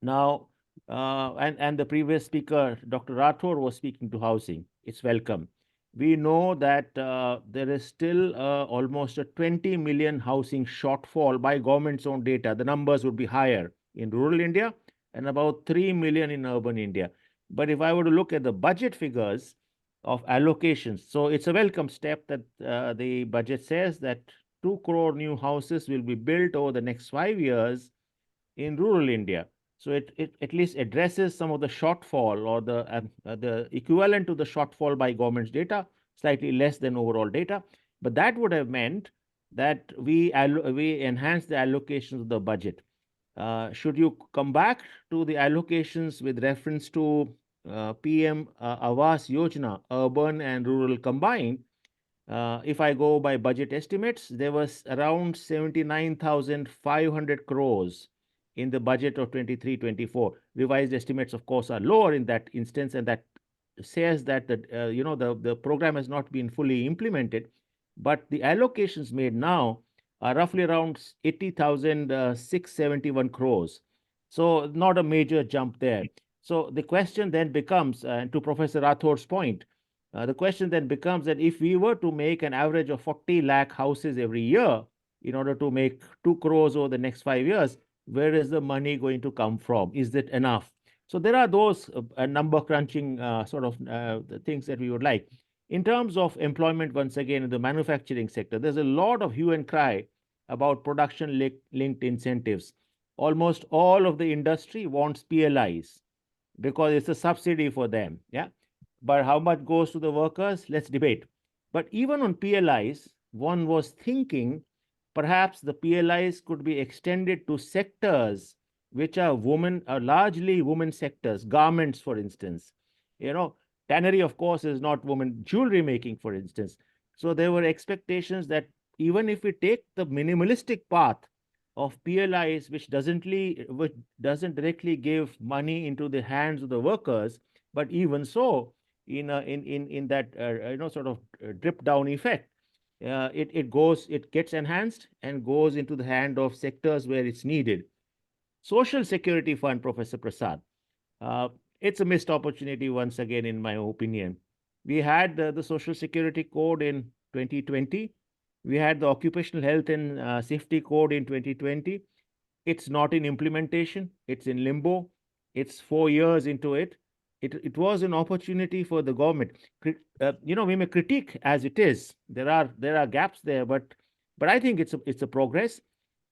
Now, and the previous speaker, Dr. Rathore, was speaking to housing. It's welcome. We know that there is still almost a 20 million housing shortfall by government's own data. The numbers would be higher in rural India and about 3 million in urban India. But if I were to look at the budget figures of allocations, so it's a welcome step that the budget says that 2 crore new houses will be built over the next 5 years in rural India. So it at least addresses some of the shortfall, or the equivalent to the shortfall by government's data, slightly less than overall data. But that would have meant that we enhance the allocations of the budget. Should you come back to the allocations with reference to PM Awas Yojana, urban and rural combined, if I go by budget estimates, there was around 79,500 crores in the budget of 23-24. Revised estimates, of course, are lower in that instance, and that says that the program has not been fully implemented. But the allocations made now are roughly around 80,671 crores. So not a major jump there. So the question then becomes, and to Professor Rathore's point, the question then becomes that if we were to make an average of 40 lakh houses every year in order to make 2 crores over the next 5 years, where is the money going to come from? Is it enough? So there are those number crunching things that we would like. In terms of employment, once again, in the manufacturing sector, there's a lot of hue and cry about production linked incentives. Almost all of the industry wants PLIs because it's a subsidy for them. Yeah. But how much goes to the workers? Let's debate. But even on PLIs, one was thinking perhaps the PLIs could be extended to sectors which are largely women sectors, garments, for instance. Tannery, of course, is not women jewelry making, for instance. So there were expectations that even if we take the minimalistic path of PLIs, which doesn't directly give money into the hands of the workers, but even so, in that drip down effect, it gets enhanced and goes into the hand of sectors where it's needed. Social Security Fund, Professor Prasad, it's a missed opportunity once again, in my opinion. We had the Social Security Code in 2020. We had the Occupational Health and Safety Code in 2020. It's not in implementation. It's in limbo. It's 4 years into it. It was an opportunity for the government. We may critique as it is. There are gaps there, but I think it's a progress.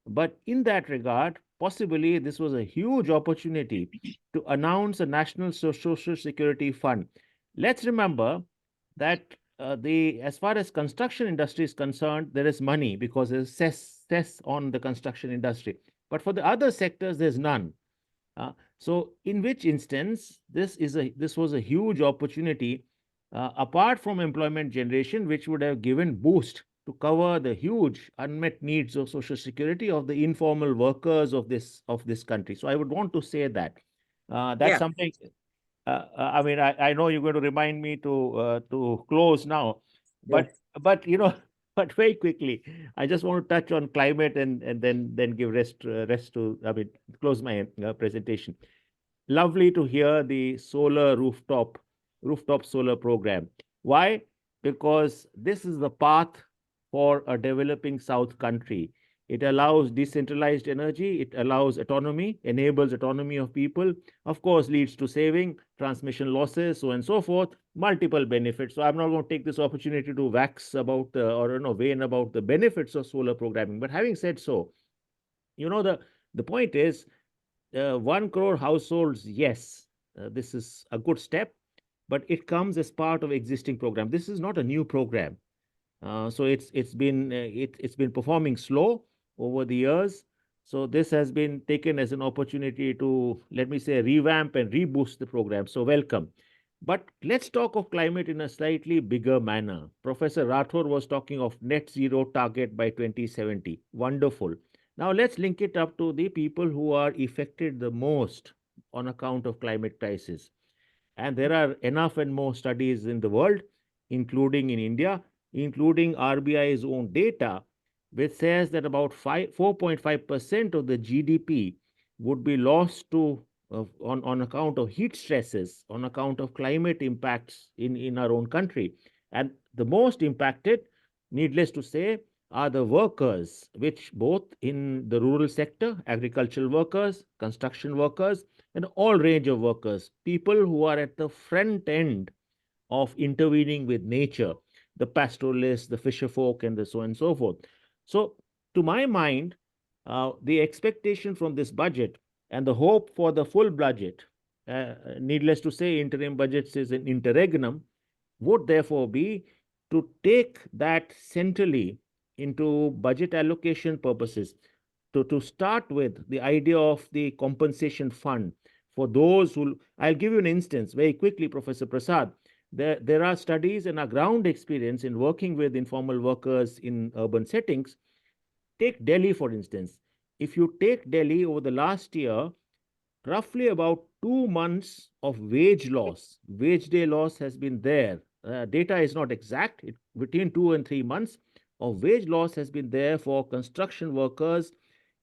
But in that regard, possibly this was a huge opportunity to announce a national social security fund. Let's remember that as far as construction industry is concerned, there is money because there's cess on the construction industry. But for the other sectors, there's none. So in which instance, this was a huge opportunity, apart from employment generation, which would have given boost to cover the huge unmet needs of social security of the informal workers of this country. So I would want to say that that's something. I know you're going to remind me to close now, but But very quickly, I just want to touch on climate and then give rest to, I mean, close my presentation. Lovely to hear the solar rooftop solar program. Why? Because this is the path for a developing South country. It allows decentralized energy, it allows autonomy, enables autonomy of people, of course, leads to saving, transmission losses, so on and so forth, multiple benefits. So I'm not going to take this opportunity to wax about or wane about the benefits of solar programming. But having said so, the point is 1 crore households, yes, this is a good step, but it comes as part of existing program. This is not a new program. So it's been performing slow over the years. So this has been taken as an opportunity to, let me say, revamp and reboost the program. So welcome. But let's talk of climate in a slightly bigger manner. Professor Rathore was talking of net zero target by 2070. Wonderful. Now let's link it up to the people who are affected the most on account of climate crisis. And there are enough and more studies in the world, including in India, including RBI's own data, which says that about 4.5% of the GDP would be lost to on account of heat stresses, on account of climate impacts in our own country. And the most impacted, needless to say, are the workers, which both in the rural sector, agricultural workers, construction workers, and all range of workers, people who are at the front end of intervening with nature, the pastoralists, the fisher folk, and the so on and so forth. So, to my mind, the expectation from this budget and the hope for the full budget, needless to say, interim budgets is an interregnum, would therefore be to take that centrally into budget allocation purposes. To start with, the idea of the compensation fund for those who, I'll give you an instance very quickly, Professor Prasad. There are studies and a ground experience in working with informal workers in urban settings. Take Delhi, for instance. If you take Delhi over the last year, roughly about 2 months of wage day loss has been there. Data is not exact, between 2 and 3 months of wage loss has been there for construction workers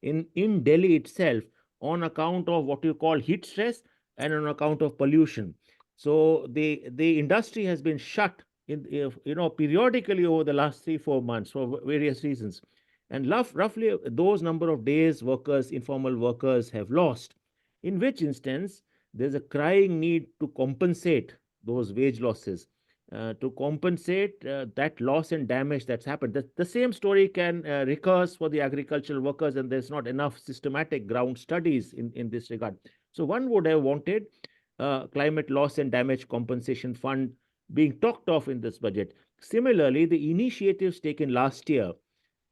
in Delhi itself on account of what you call heat stress and on account of pollution. So the industry has been shut periodically over the last 3-4 months for various reasons, and roughly those number of days informal workers have lost, in which instance there's a crying need to compensate those wage losses, to compensate that loss and damage that's happened. The same story can recurs for the agricultural workers, and there's not enough systematic ground studies in this regard. So one would have wanted climate loss and damage compensation fund being talked of in this budget. Similarly, the initiatives taken last year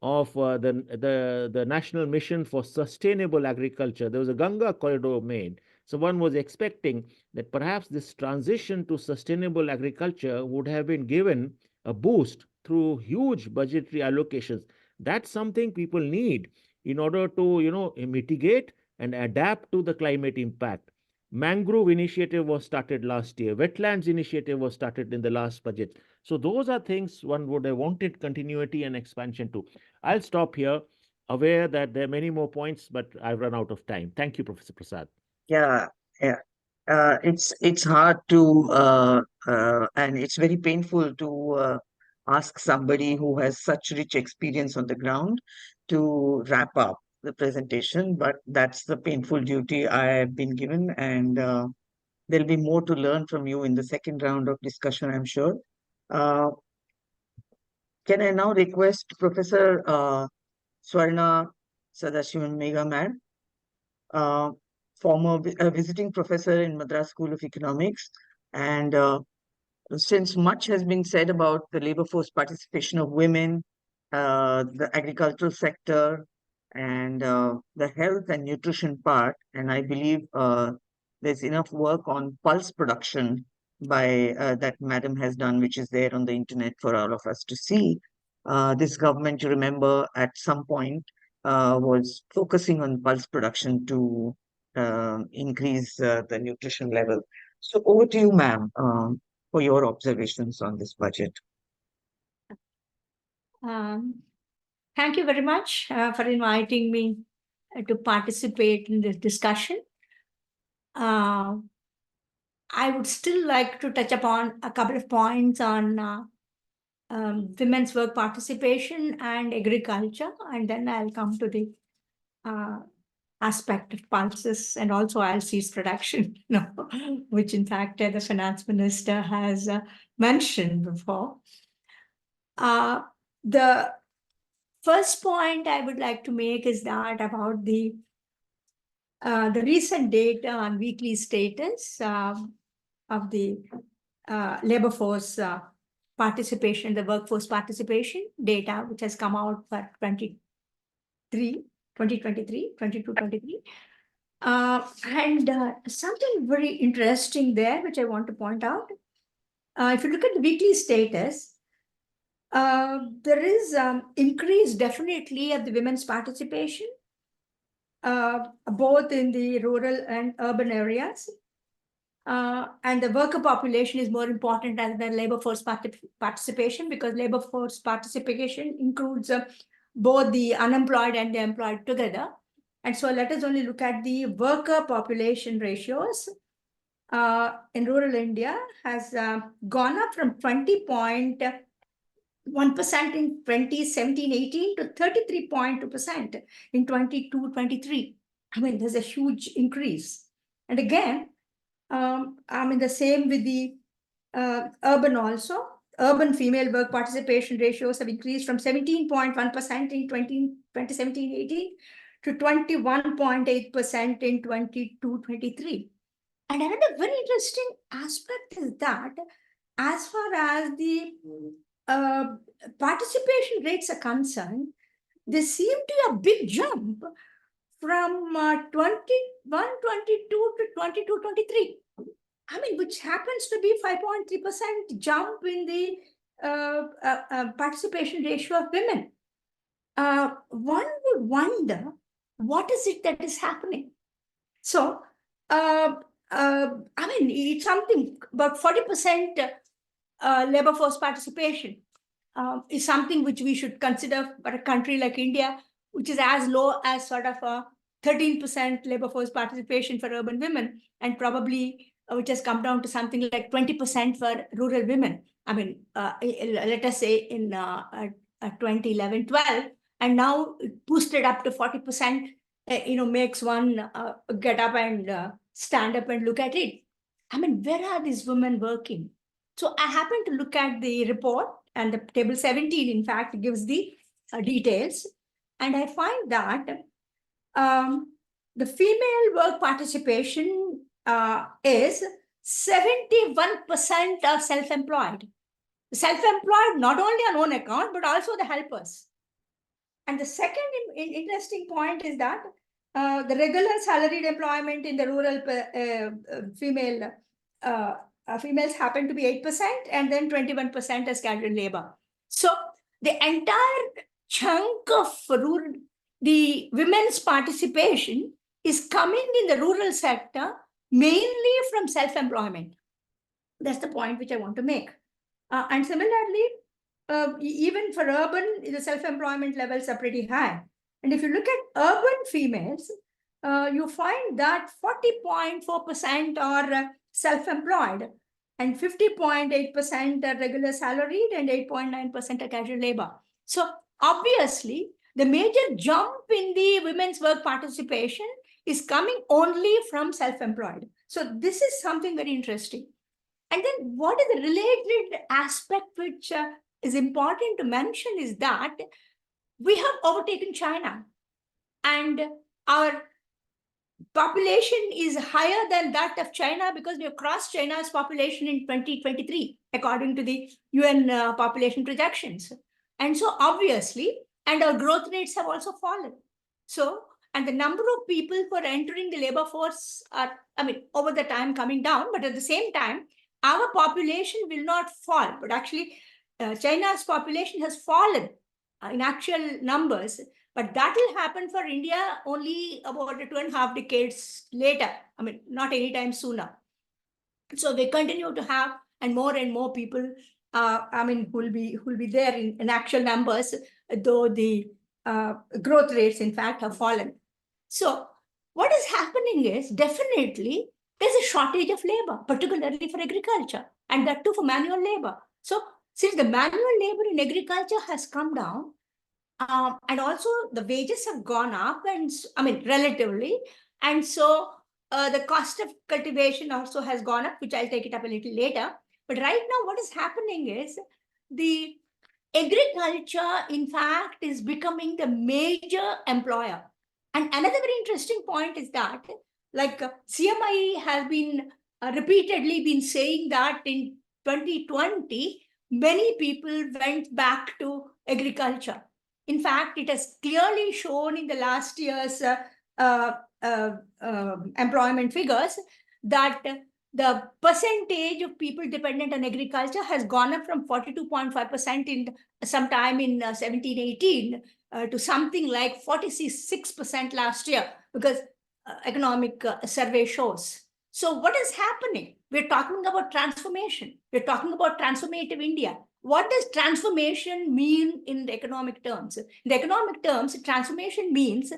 of the National Mission for Sustainable Agriculture. There was a Ganga corridor made. So one was expecting that perhaps this transition to sustainable agriculture would have been given a boost through huge budgetary allocations. That's something people need in order to mitigate and adapt to the climate impact. Mangrove initiative was started last year. Wetlands initiative was started in the last budget. So those are things one would have wanted continuity and expansion to. I'll stop here, aware that there are many more points, but I've run out of time. Thank you, Professor Prasad. Yeah, yeah. It's hard to and it's very painful to ask somebody who has such rich experience on the ground to wrap up the presentation, but that's the painful duty I have been given, and there'll be more to learn from you in the second round of discussion, I'm sure. Uh, can I now request Professor Swarna Sadasivam Mega Ma'am, uh, visiting professor in Madras School of Economics. And since much has been said about the labor force participation of women, the agricultural sector, and the health and nutrition part, and I believe there's enough work on pulse production by that madam has done, which is there on the internet for all of us to see. This government, you remember, at some point was focusing on pulse production to increase the nutrition level. So over to you, ma'am, for your observations on this budget. Thank you very much for inviting me to participate in this discussion. I would still like to touch upon a couple of points on women's work participation and agriculture, and then I'll come to the aspect of pulses and also seeds production, which in fact the finance minister has mentioned before. The first point I would like to make is that about the recent data on weekly status of the labor force participation, the workforce participation data, which has come out for 2023, 22-23. And something very interesting there, which I want to point out. If you look at the weekly status, there is increase definitely of the women's participation, both in the rural and urban areas. And the worker population is more important than the labor force participation, because labor force participation includes both the unemployed and the employed together. And so let us only look at the worker population ratios. In rural India has gone up from 20.1% in 2017-18 to 33.2% in 22-23. I mean, there's a huge increase. And again, I mean, the same with the urban also. Urban female work participation ratios have increased from 17.1% in 2017-18 to 21.8% in 22-23. And another very interesting aspect is that as far as the participation rates are concerned, there seem to be a big jump from 21-22 to 22-23. I mean, which happens to be 5.3% jump in the participation ratio of women. One would wonder, what is it that is happening? So, I mean, it's something, about 40% labor force participation is something which we should consider for a country like India, which is as low as sort of a 13% labor force participation for urban women, and probably which has come down to something like 20% for rural women. I mean, let us say in 2011-12, and now boosted up to 40%, makes one get up and stand up and look at it. I mean, where are these women working? So I happened to look at the report, and the table 17, in fact, gives the details. And I find that the female work participation is 71% of self-employed. Self-employed not only on own account, but also the helpers. And the second interesting point is that the regular salaried employment in the rural females happen to be 8%, and then 21% as casual labor. So the entire chunk of the women's participation is coming in the rural sector, mainly from self-employment. That's the point which I want to make. And similarly, even for urban, the self-employment levels are pretty high. And if you look at urban females, you find that 40.4% are self-employed, and 50.8% are regular salaried, and 8.9% are casual labor. So obviously, the major jump in the women's work participation is coming only from self-employed. So this is something very interesting. And then what is the related aspect which is important to mention is that we have overtaken China, and our population is higher than that of China because we have crossed China's population in 2023, according to the UN population projections. And so obviously, and our growth rates have also fallen. So, and the number of people who are entering the labor force are, I mean, over the time coming down, but at the same time, our population will not fall, but actually China's population has fallen in actual numbers, but that will happen for India only about 2.5 decades later. I mean, not anytime sooner. So we continue to have, and more people who will be there in actual numbers, though the growth rates, in fact, have fallen. So what is happening is definitely there's a shortage of labor, particularly for agriculture, and that too for manual labor. So since the manual labor in agriculture has come down, and also the wages have gone up, and relatively, and so the cost of cultivation also has gone up, which I'll take it up a little later. But right now, what is happening is the agriculture, in fact, is becoming the major employer. And another very interesting point is that, like CMI has been repeatedly been saying that in 2020, many people went back to agriculture. In fact, it has clearly shown in the last year's employment figures that the percentage of people dependent on agriculture has gone up from 42.5% in sometime in 17-18 to something like 46% last year, because economic survey shows. So what is happening? We're talking about transformation. We're talking about transformative India. What does transformation mean in the economic terms? In the economic terms, transformation means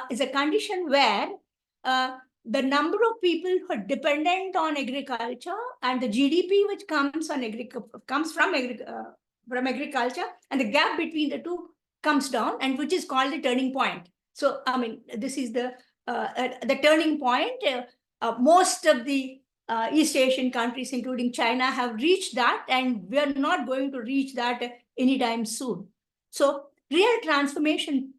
is a condition where the number of people who are dependent on agriculture and the GDP which comes from agriculture, and the gap between the two comes down, and which is called the turning point. So, this is the turning point. Most of the East Asian countries, including China, have reached that, and we are not going to reach that anytime soon. So, real transformation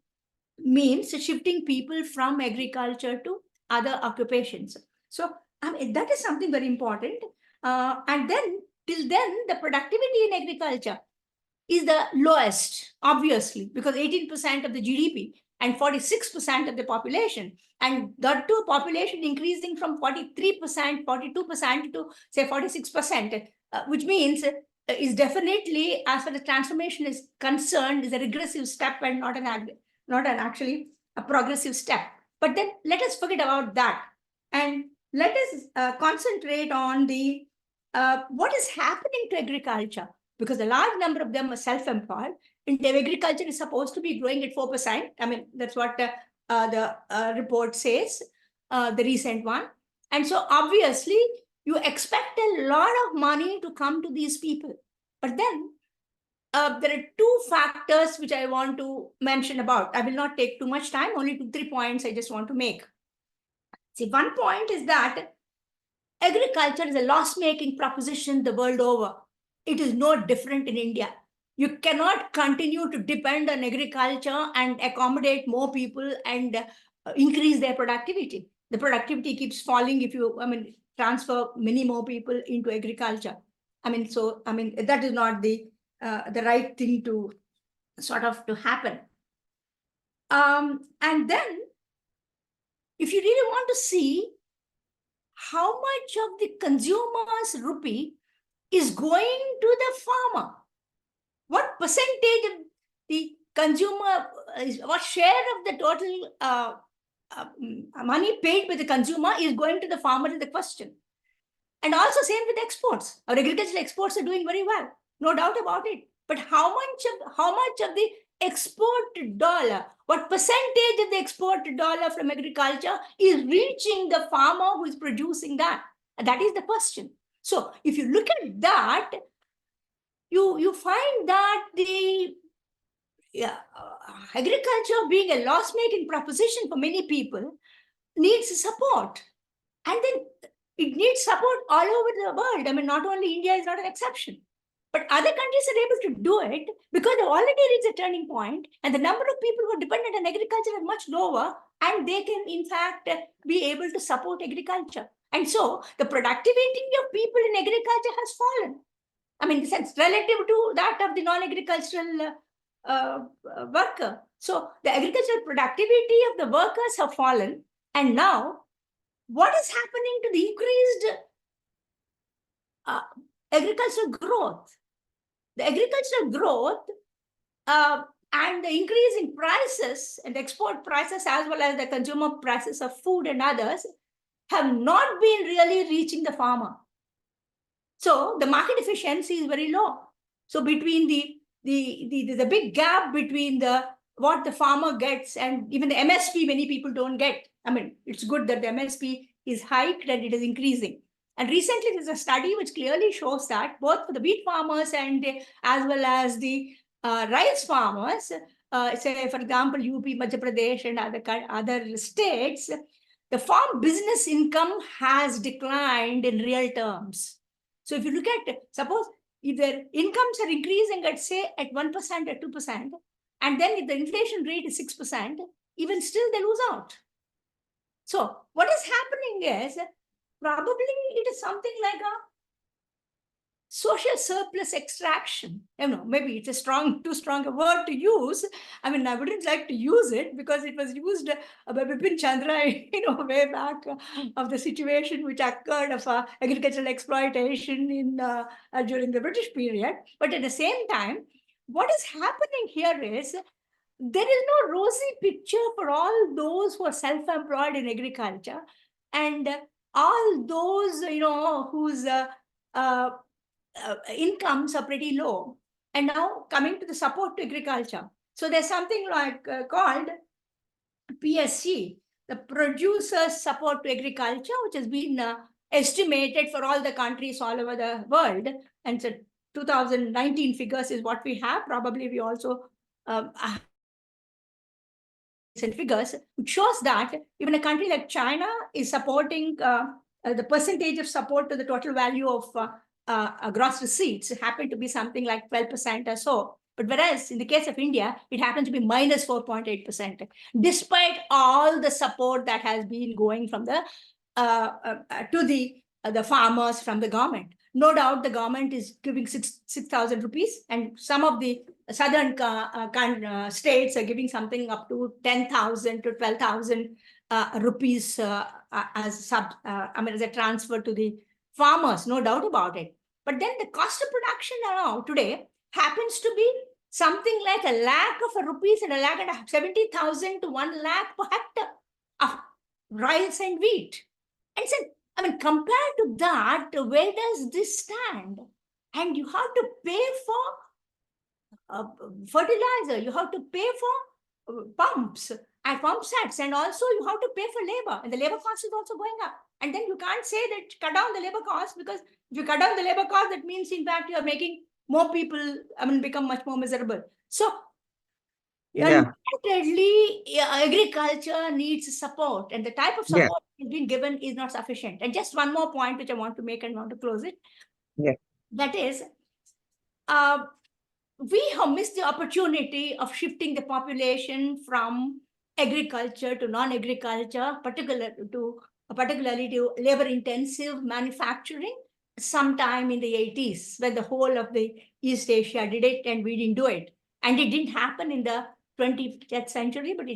means shifting people from agriculture to other occupations. So, that is something very important. And then, till then, the productivity in agriculture is the lowest, obviously, because 18% of the GDP and 46% of the population, and that too population increasing from 43%, 42% to say 46%, which means is definitely, as far as transformation is concerned, is a regressive step and not actually a progressive step. But then let us forget about that, and let us concentrate on the what is happening to agriculture, because a large number of them are self-employed. Indian agriculture is supposed to be growing at 4%. That's what the report says, the recent one. And so obviously, you expect a lot of money to come to these people. But then there are two factors which I want to mention about. I will not take too much time, only 2-3 points I just want to make. See, one point is that agriculture is a loss-making proposition the world over. It is no different in India. You cannot continue to depend on agriculture and accommodate more people and increase their productivity. The productivity keeps falling if you transfer many more people into agriculture. That is not the right thing to to happen. And then, if you really want to see how much of the consumer's rupee is going to the farmer, what percentage of the consumer, what share of the total money paid by the consumer is going to the farmer is the question. And also same with exports. Our agricultural exports are doing very well, no doubt about it. But how much of the export dollar, what percentage of the export dollar from agriculture is reaching the farmer who is producing that? And that is the question. So if you look at that, you find that the agriculture, being a loss-making proposition for many people, needs support. And then it needs support all over the world. Not only India is not an exception, but other countries are able to do it because they've already reached a turning point, and the number of people who are dependent on agriculture is much lower, and they can, in fact, be able to support agriculture. And so the productivity of people in agriculture has fallen. It's relative to that of the non-agricultural worker. So the agricultural productivity of the workers have fallen. And now, what is happening to the increased agricultural growth? The agricultural growth and the increase in prices and export prices, as well as the consumer prices of food and others, have not been really reaching the farmer. So the market efficiency is very low. So between the big gap between what the farmer gets and even the MSP, many people don't get. I mean, it's good that the MSP is hiked and it is increasing. And recently, there's a study which clearly shows that both for the wheat farmers and as well as the rice farmers, say, for example, UP, Madhya Pradesh and other states, the farm business income has declined in real terms. So if you look at, suppose if their incomes are increasing at, say, at 1% or 2%, and then if the inflation rate is 6%, even still they lose out. So what is happening is, probably it is something like a social surplus extraction. Maybe it's too strong a word to use. I mean, I wouldn't like to use it because it was used by Bipin Chandra, way back of the situation which occurred of agricultural exploitation during the British period. But at the same time, what is happening here is there is no rosy picture for all those who are self-employed in agriculture and all those, whose incomes are pretty low. And now coming to the support to agriculture. So there's something like called PSC, the Producers Support to Agriculture, which has been estimated for all the countries all over the world. And so 2019 figures is what we have. Probably we also figures, which shows that even a country like China is supporting the percentage of support to the total value of gross receipts happen to be something like 12% or so. But whereas in the case of India, it happens to be minus 4.8%, despite all the support that has been going from the to the farmers from the government. No doubt the government is giving 6,000 rupees, and some of the southern states are giving something up to 10,000 to 12,000 rupees as a transfer to the farmers, no doubt about it. But then the cost of production now today happens to be something like 1 lakh of rupees and 1,70,000 to 1 lakh per hectare of rice and wheat. And so, compared to that, where does this stand? And you have to pay for fertilizer, you have to pay for pumps and pump sets, and also you have to pay for labor, and the labor cost is also going up. And then you can't say that cut down the labor cost, because if you cut down the labor cost, that means in fact you are making more people become much more miserable. So undoubtedly, agriculture needs support, and the type of support that's been given is not sufficient. And just one more point which I want to make and want to close it. That is, we have missed the opportunity of shifting the population from agriculture to non-agriculture, particularly to labor-intensive manufacturing, sometime in the 80s, when the whole of the East Asia did it and we didn't do it. And it didn't happen in the 20th century, but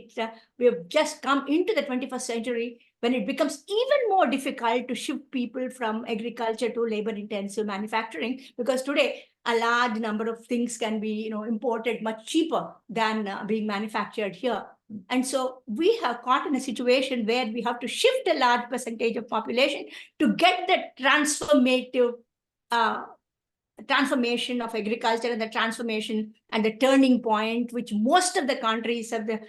we have just come into the 21st century when it becomes even more difficult to shift people from agriculture to labor-intensive manufacturing, because today a large number of things can be imported much cheaper than being manufactured here. And so we have caught in a situation where we have to shift a large percentage of population to get the transformation of agriculture and the transformation and the turning point, which most of the countries of the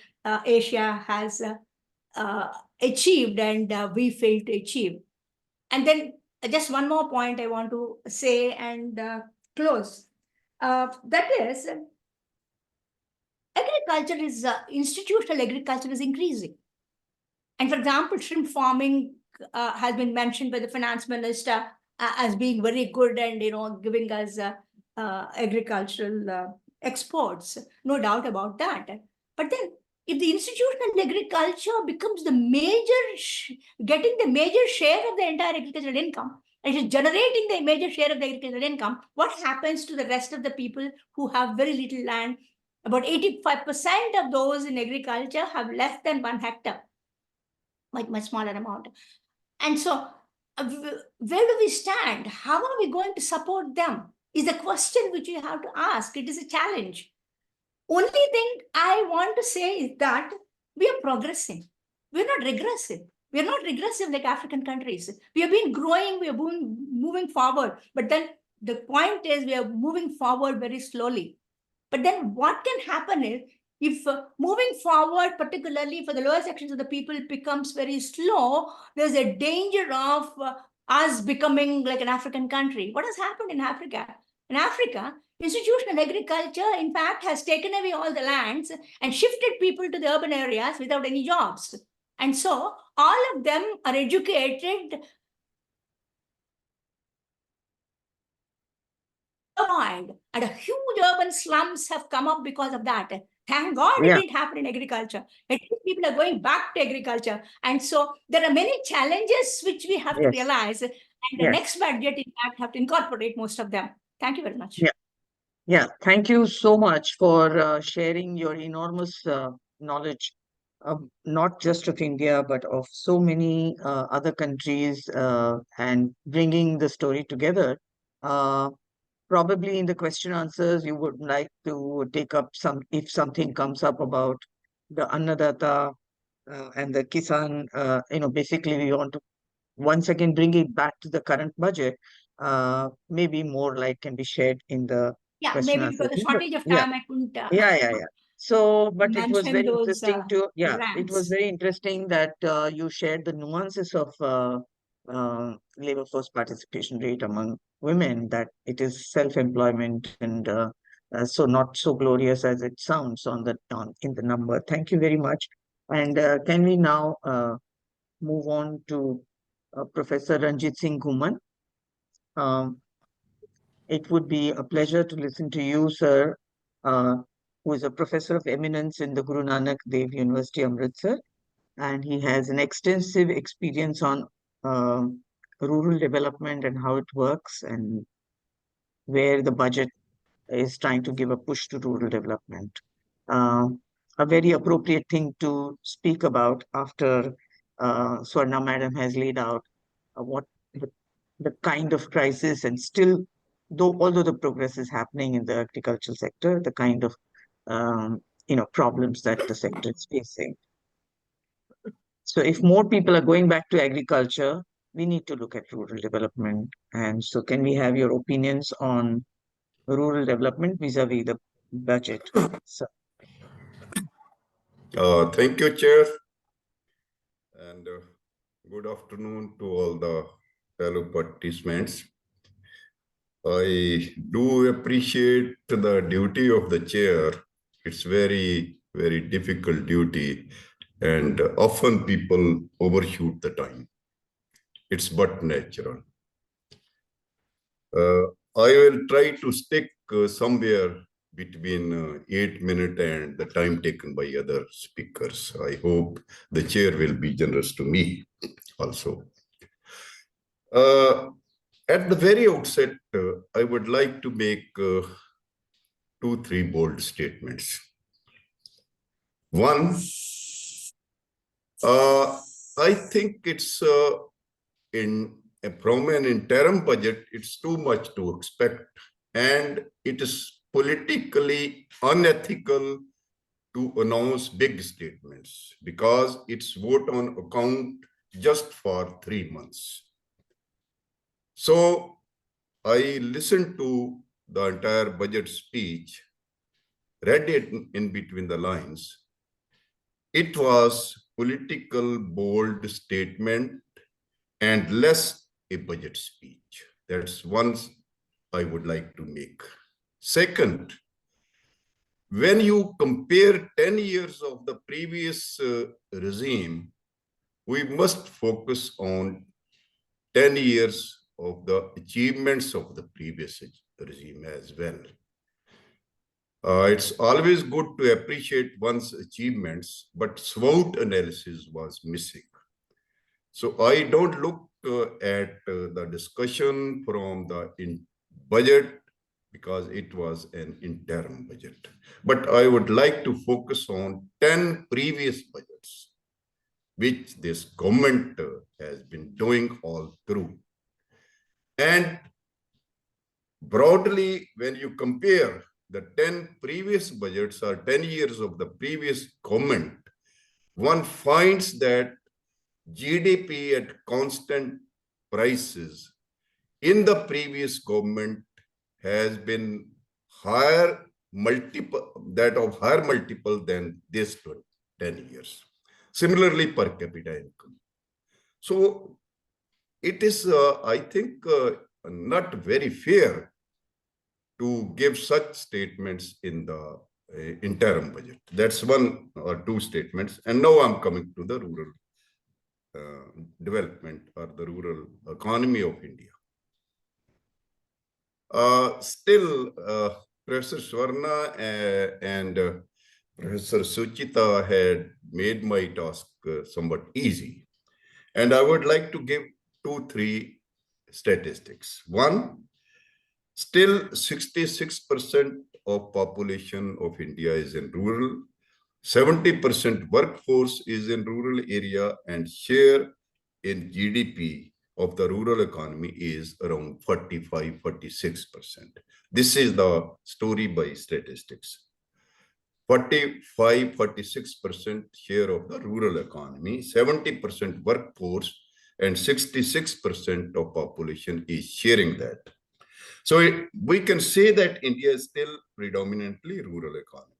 Asia has achieved, and we failed to achieve. And then just one more point I want to say and close. That is, agriculture is institutional agriculture is increasing. And for example, shrimp farming has been mentioned by the finance minister as being very good and giving us agricultural exports. No doubt about that. But then if the institutional agriculture becomes the getting the major share of the entire agricultural income, and it is generating the major share of the agricultural income, what happens to the rest of the people who have very little land? About 85% of those in agriculture have less than 1 hectare, much smaller amount. And so where do we stand? How are we going to support them is the question which you have to ask. It is a challenge. Only thing I want to say is that we are progressing. We're not regressive. We are not regressive like African countries. We have been growing, we have been moving forward. But then the point is we are moving forward very slowly. But then what can happen is, if moving forward, particularly for the lower sections of the people, becomes very slow, there's a danger of us becoming like an African country. What has happened in Africa? In Africa, institutional agriculture, in fact, has taken away all the lands and shifted people to the urban areas without any jobs. And so all of them are educated, and a huge urban slums have come up because of that. Thank God it didn't happen in agriculture. At least people are going back to agriculture. And so there are many challenges which we have to realize. And the next budget, in fact, have to incorporate most of them. Thank you very much. Yeah, thank you so much for sharing your enormous knowledge, not just of India, but of so many other countries and bringing the story together. Probably in the question answers, you would like to take up if something comes up about the Annadatta and the Kisan, basically we want to once again bring it back to the current budget. Maybe more light can be shed in the question maybe answer because of thing, shortage of time, I couldn't. So, but it was very interesting to, it was ranks. very interesting that you shared the nuances of labor force participation rate among women, that it is self-employment and so not so glorious as it sounds in the number. Thank you very much. And can we now move on to Professor Ranjit Singh Ghuman? It would be a pleasure to listen to you, sir, who is a professor of eminence in the Guru Nanak Dev University, Amritsar, and he has an extensive experience on rural development and how it works and where the budget is trying to give a push to rural development. A very appropriate thing to speak about after Swarna Madam has laid out what the kind of crisis, and still, although the progress is happening in the agricultural sector, the kind of problems that the sector is facing. So if more people are going back to agriculture, we need to look at rural development. And so can we have your opinions on rural development vis-a-vis the budget? So. Thank you, Chair. And good afternoon to all the fellow participants. I do appreciate the duty of the chair. It's very, very difficult duty, and often people overshoot the time. It's but natural. I will try to stick somewhere between 8 minutes and the time taken by other speakers. I hope the chair will be generous to me also. At the very outset, I would like to make 2-3 bold statements. One, I think it's from an interim budget, it's too much to expect, and it is politically unethical to announce big statements because it's vote on account just for 3 months. So I listened to the entire budget speech, read it in between the lines. It was political bold statement and less a budget speech. That's one I would like to make. Second, when you compare 10 years of the previous regime, we must focus on 10 years of the achievements of the previous regime as well. It's always good to appreciate one's achievements, but SWOT analysis was missing. So I don't look at the discussion from the budget because it was an interim budget. But I would like to focus on 10 previous budgets, which this government has been doing all through. And broadly, when you compare the 10 previous budgets or 10 years of the previous government, one finds that GDP at constant prices in the previous government has been higher multiple than this 10 years. Similarly, per capita income. So it is, I think, not very fair to give such statements in the interim budget. That's one or two statements. And now I'm coming to the rural development or the rural economy of India. Still, Professor Swarna and Professor Suchita had made my task somewhat easy. And I would like to give 2-3 statistics. One, still 66% of population of India is in rural, 70% workforce is in rural area, and share in GDP of the rural economy is around 45-46%. This is the story by statistics. 45-46% share of the rural economy, 70% workforce, and 66% of population is sharing that. So we can say that India is still predominantly rural economy,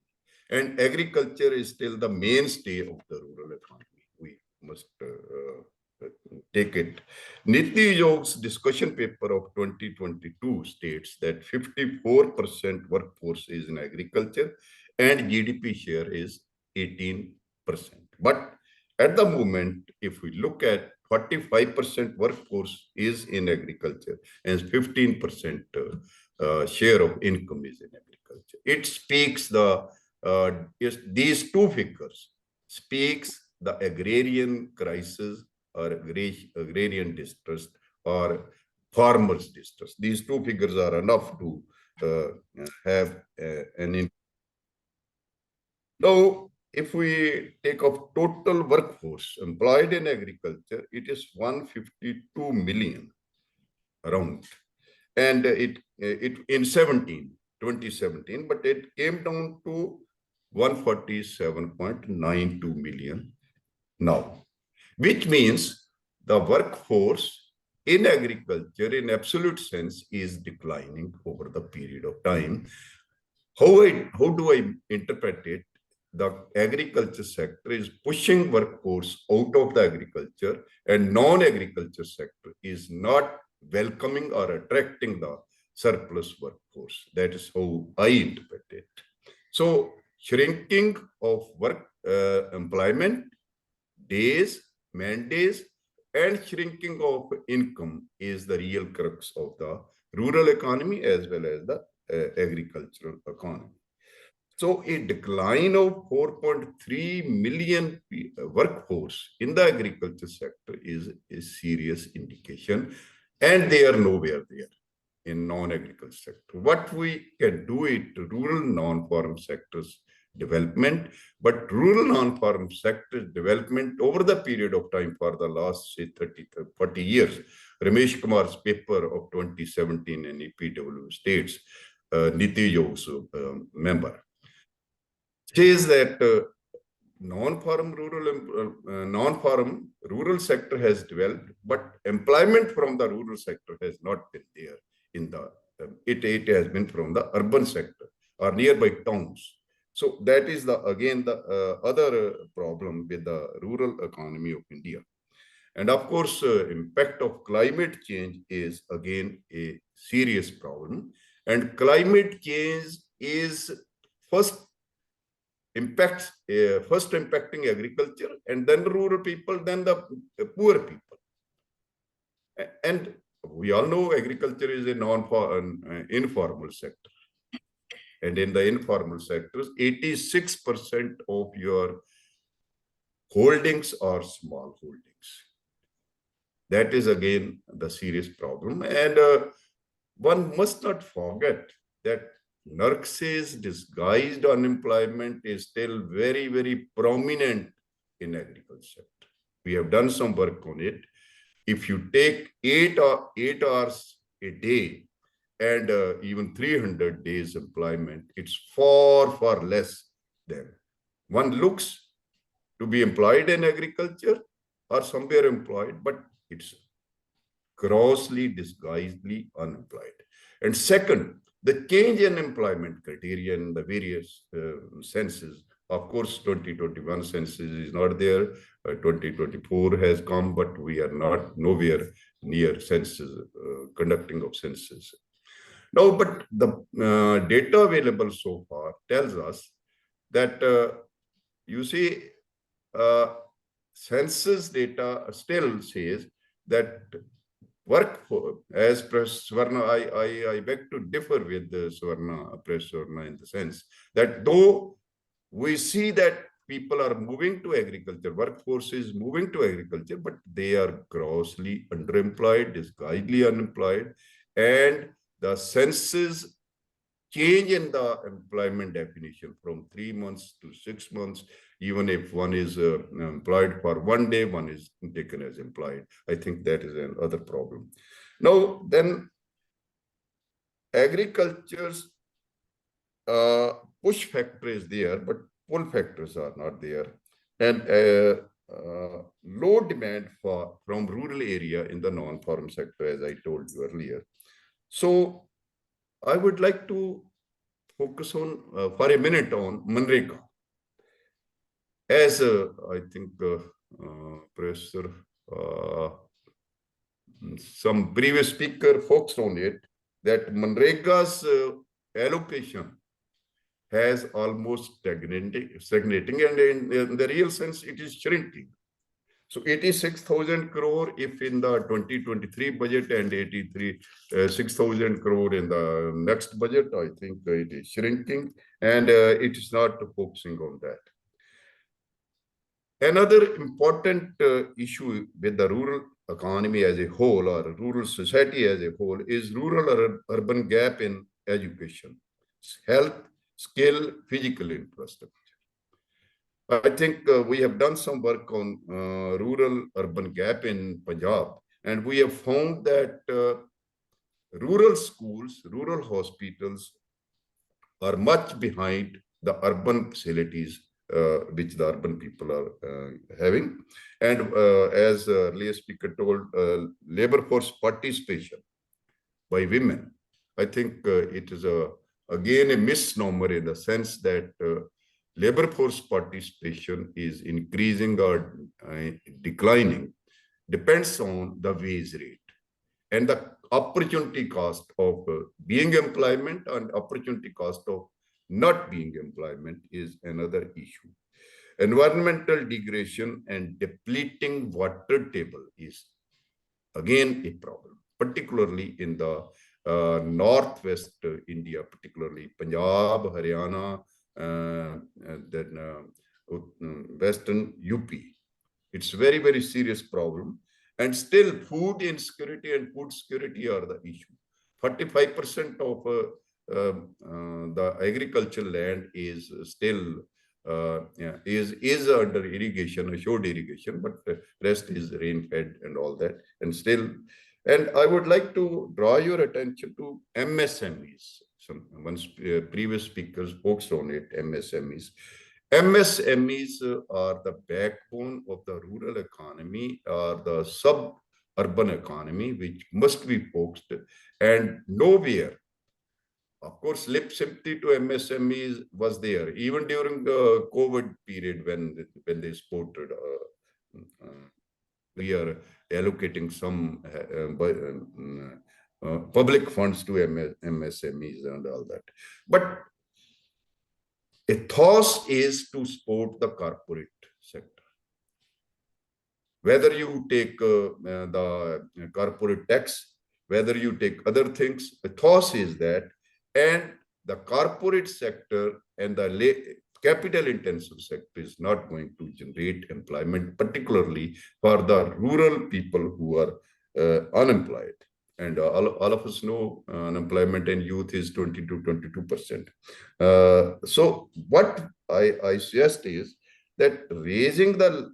and agriculture is still the mainstay of the rural economy. We must take it. Niti Yog's discussion paper of 2022 states that 54% workforce is in agriculture and GDP share is 18%. But at the moment, if we look at 45% workforce is in agriculture and 15% share of income is in agriculture. It speaks these two figures speaks the agrarian crisis or agrarian distress or farmers' distress. These two figures are enough to have an impact. Now, if we take of total workforce employed in agriculture, it is 152 million around, and it in 2017, but it came down to 147.92 million now, which means the workforce in agriculture in absolute sense is declining over the period of time. How do I interpret it? The agriculture sector is pushing workforce out of the agriculture, and non-agriculture sector is not welcoming or attracting the surplus workforce. That is how I interpret it. So shrinking of work employment days, man days, and shrinking of income is the real crux of the rural economy as well as the agricultural economy. So a decline of 4.3 million workforce in the agriculture sector is a serious indication, and they are nowhere there in non-agriculture sector. What we can do it rural non-farm sectors development, but rural non-farm sector development over the period of time for the last, say, 40 years. Ramesh Kumar's paper of 2017 in EPW states, Niti Yog's member, says that non-farm rural sector has developed, but employment from the rural sector has not been there in the, it has been from the urban sector or nearby towns. So that is again the other problem with the rural economy of India. And of course, impact of climate change is again a serious problem. And climate change is first impacting agriculture, and then rural people, then the poor people. And we all know agriculture is a informal sector. And in the informal sectors, 86% of your holdings are small holdings. That is again the serious problem. And one must not forget that Narcissus disguised unemployment is still very, very prominent in agriculture sector. We have done some work on it. If you take 8 hours a day and even 300 days employment, it's far, far less than one looks to be employed in agriculture or somewhere employed, but it's grossly, disguisedly unemployed. And second, the change in employment criteria in the various census. Of course, 2021 census is not there. 2024 has come, but we are not nowhere near census, conducting of census. Now, but the data available so far tells us that, you see, census data still says that workforce, as Press Swarna, I beg to differ with Swarna, Press Swarna, in the sense that though we see that people are moving to agriculture, workforce is moving to agriculture, but they are grossly underemployed, disguisedly unemployed, and the census change in the employment definition from 3 months to 6 months, even if one is employed for one day, one is taken as employed. I think that is another problem. Now, then agriculture's push factor is there, but pull factors are not there. And low demand from rural area in the non-farm sector, as I told you earlier. So I would like to focus on, for a minute, on Manrega. As I think Professor, some previous speaker focused on it, that Manrega's allocation has almost stagnating, and in the real sense, it is shrinking. So 86,000 crore if in the 2023 budget, and 6,000 crore in the next budget. I think it is shrinking, and it is not focusing on that. Another important issue with the rural economy as a whole, or rural society as a whole, is rural-urban gap in education, health, skill, physical infrastructure. I think we have done some work on rural-urban gap in Punjab, and we have found that rural schools, rural hospitals are much behind the urban facilities which the urban people are having. And as earlier speaker told, labor force participation by women, I think it is again a misnomer, in the sense that labor force participation is increasing or declining depends on the wage rate, and the opportunity cost of being employment and opportunity cost of not being employment is another issue. Environmental degradation and depleting water table is again a problem, particularly in the northwest India, particularly Punjab, Haryana, then western UP. It's very, very serious problem. And still food insecurity and food security are the issue. 45% of the agricultural land is still is under irrigation, assured irrigation, but the rest is rain fed and all that. And still, and I would like to draw your attention to MSMEs. Once previous speakers focused on it, MSMEs. MSMEs are the backbone of the rural economy, or the suburban economy, which must be focused. And nowhere, of course, lip sympathy to MSMEs was there, even during the COVID period when they supported. We are allocating some public funds to MSMEs and all that. But ethos is to support the corporate sector. Whether you take the corporate tax, whether you take other things, ethos is that, and the corporate sector and the capital intensive sector is not going to generate employment, particularly for the rural people who are unemployed. And all of us know unemployment in youth is 20 to 22%. So what I suggest is that raising the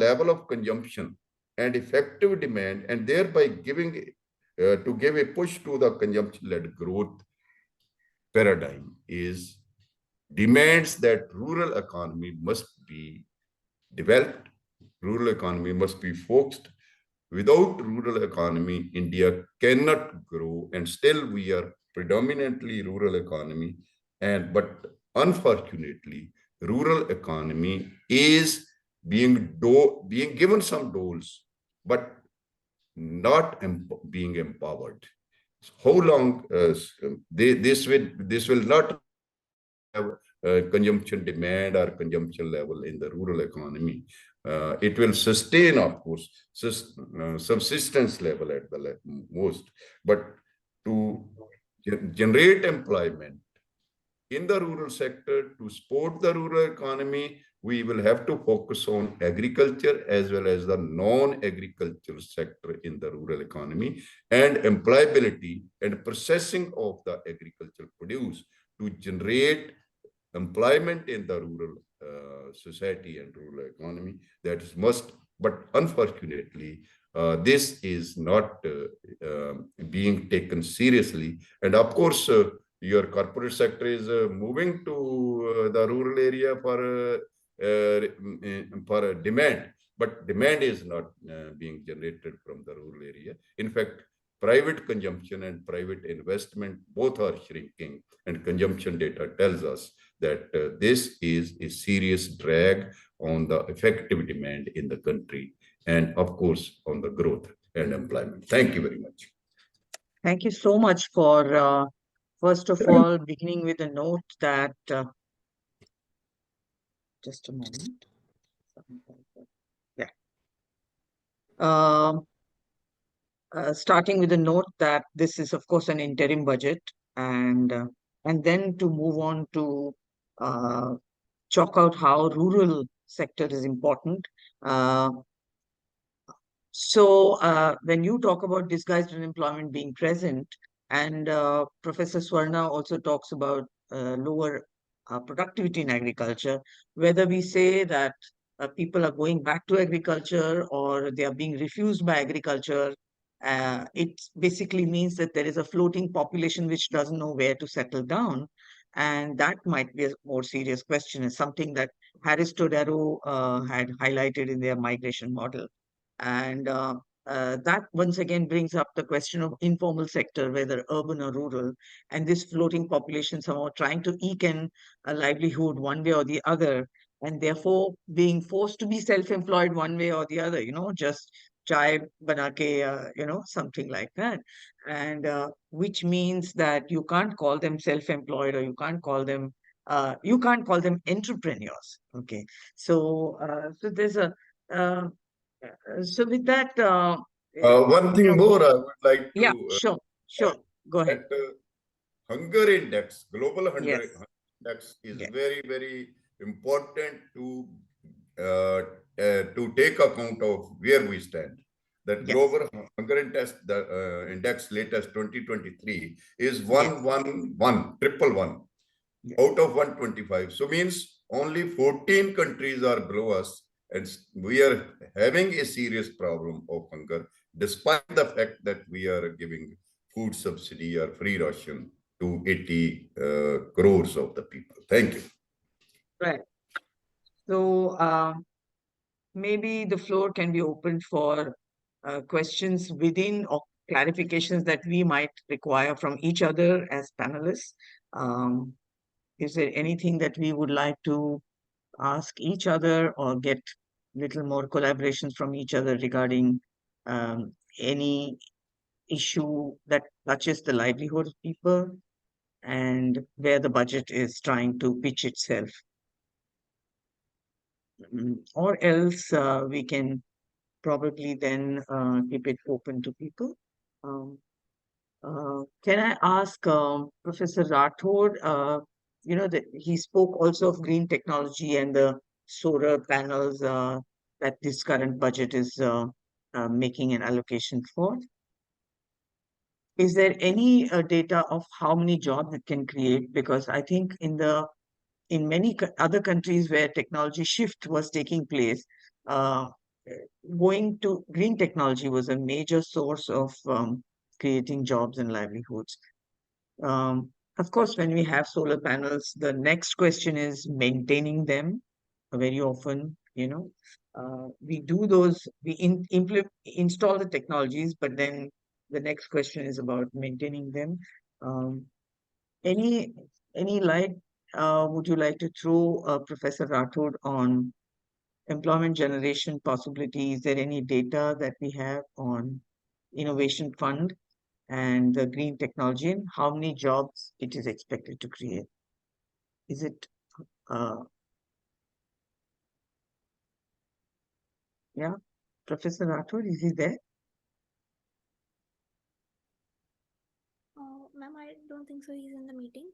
level of consumption and effective demand, and thereby giving to give a push to the consumption-led growth paradigm, demands that rural economy must be developed. Rural economy must be focused. Without rural economy, India cannot grow, and still we are predominantly rural economy. But unfortunately, rural economy is being given some doles, but not being empowered. How long this will not have consumption demand or consumption level in the rural economy. It will sustain, of course, subsistence level at the most, but to generate employment in the rural sector, to support the rural economy, we will have to focus on agriculture as well as the non-agricultural sector in the rural economy, and employability and processing of the agricultural produce to generate employment in the rural society and rural economy. That is must, but unfortunately, this is not being taken seriously. And of course, your corporate sector is moving to the rural area for demand, but demand is not being generated from the rural area. In fact, private consumption and private investment both are shrinking, and consumption data tells us that this is a serious drag on the effective demand in the country, and of course on the growth and employment. Thank you very much. Thank you so much for, first of all, beginning with a note that, just a moment. Yeah. Starting with a note that this is, of course, an interim budget, and then to move on to chalk out how rural sector is important. So when you talk about disguised unemployment being present, and Professor Swarna also talks about lower productivity in agriculture, whether we say that people are going back to agriculture or they are being refused by agriculture, it basically means that there is a floating population which doesn't know where to settle down. And that might be a more serious question. It's something that Harris Todaro had highlighted in their migration model. And that once again brings up the question of informal sector, whether urban or rural, and this floating population somehow trying to eke in a livelihood one way or the other, and therefore being forced to be self-employed one way or the other, just chai banake, something like that. And which means that you can't call them self-employed, or you can't call them entrepreneurs. Okay. So there's a so with that, One thing more I would like to yeah, sure, go ahead. that hunger index, global hunger Yes. index is Yeah. very, very important to take account of where we stand. That Yes. global hunger index, the index latest 2023 is 111 Yes. out of 125. So means only 14 countries are below us, and we are having a serious problem of hunger, despite the fact that we are giving food subsidy or free ration to 80 crores of the people. Thank you. Right. So maybe the floor can be opened for questions within or clarifications that we might require from each other as panelists. Is there anything that we would like to ask each other or get little more collaborations from each other regarding any issue that touches the livelihood of people and where the budget is trying to pitch itself? Or else we can probably then keep it open to people. Can I ask Professor Rathore, that he spoke also of green technology and the solar panels that this current budget is making an allocation for. Is there any data of how many jobs it can create? Because I think in many other countries where technology shift was taking place, going to green technology was a major source of creating jobs and livelihoods. Of course, when we have solar panels, the next question is maintaining them. Very often, We do those, we install the technologies, but then the next question is about maintaining them. Any light would you like to throw, Professor Rathore, on employment generation possibility? Is there any data that we have on innovation fund and the green technology and how many jobs it is expected to create? Is it yeah, Professor Rathore, is he there? Ma'am, I don't think so. He's in the meeting.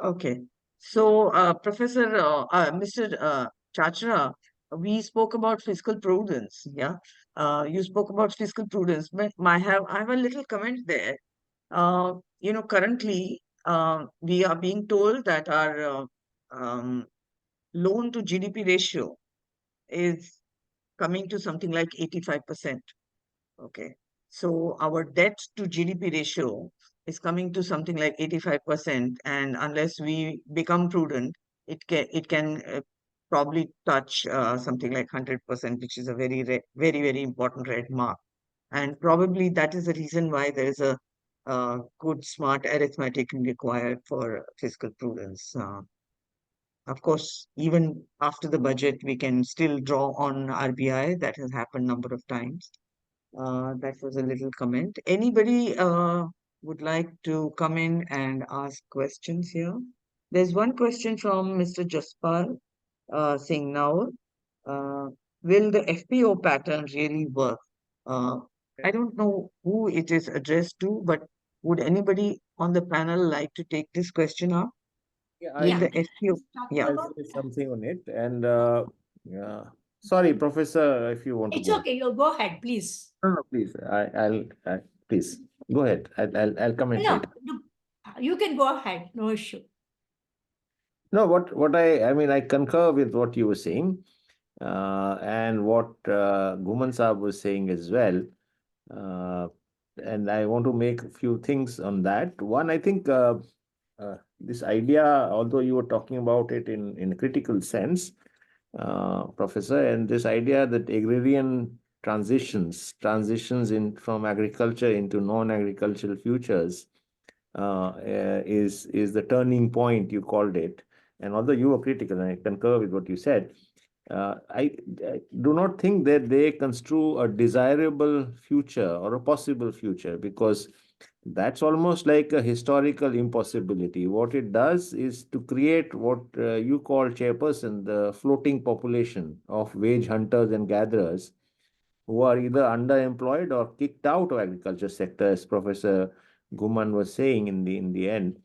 Okay. So, Mr. Chachra, we spoke about fiscal prudence. Yeah. You spoke about fiscal prudence, but I have a little comment there. Currently, we are being told that our loan to GDP ratio is coming to something like 85%. Okay. So our debt to GDP ratio is coming to something like 85%. And unless we become prudent, it can probably touch something like 100%, which is a very, very, very important red mark. And probably that is the reason why there is a good, smart arithmetic required for fiscal prudence. Of course, even after the budget, we can still draw on RBI. That has happened number of times. That was a little comment. Anybody would like to come in and ask questions here? There's one question from Mr. Jaspal Singh now. Will the FPO pattern really work? I don't know who it is addressed to, but would anybody on the panel like to take this question up? Yeah, Will the FPO? Yeah. I'll say something on it. And yeah, sorry, Professor, if you want to It's go. okay. You go ahead, please. No, please. Please go ahead. I'll comment No, later. you can go ahead. No issue. No, what I mean, I concur with what you were saying, and what Ghuman Saab was saying as well. And I want to make a few things on that. One, I think this idea, although you were talking about it in a critical sense, Professor, and this idea that agrarian transitions in from agriculture into non-agricultural futures is the turning point, you called it. And although you were critical, and I concur with what you said, I do not think that they construe a desirable future or a possible future, because that's almost like a historical impossibility. What it does is to create what you call, Chairperson, the floating population of wage hunters and gatherers who are either underemployed or kicked out of agriculture sector, as Professor Ghuman was saying in the end,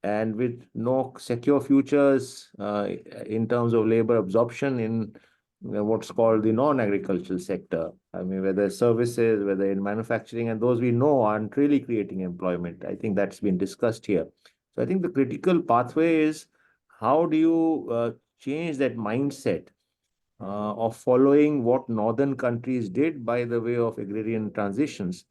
and with no secure futures in terms of labor absorption in what's called the non-agricultural sector. I mean, whether services, whether in manufacturing, and those we know aren't really creating employment. I think that's been discussed here. So I think the critical pathway is, how do you change that mindset of following what northern countries did by the way of agrarian transitions,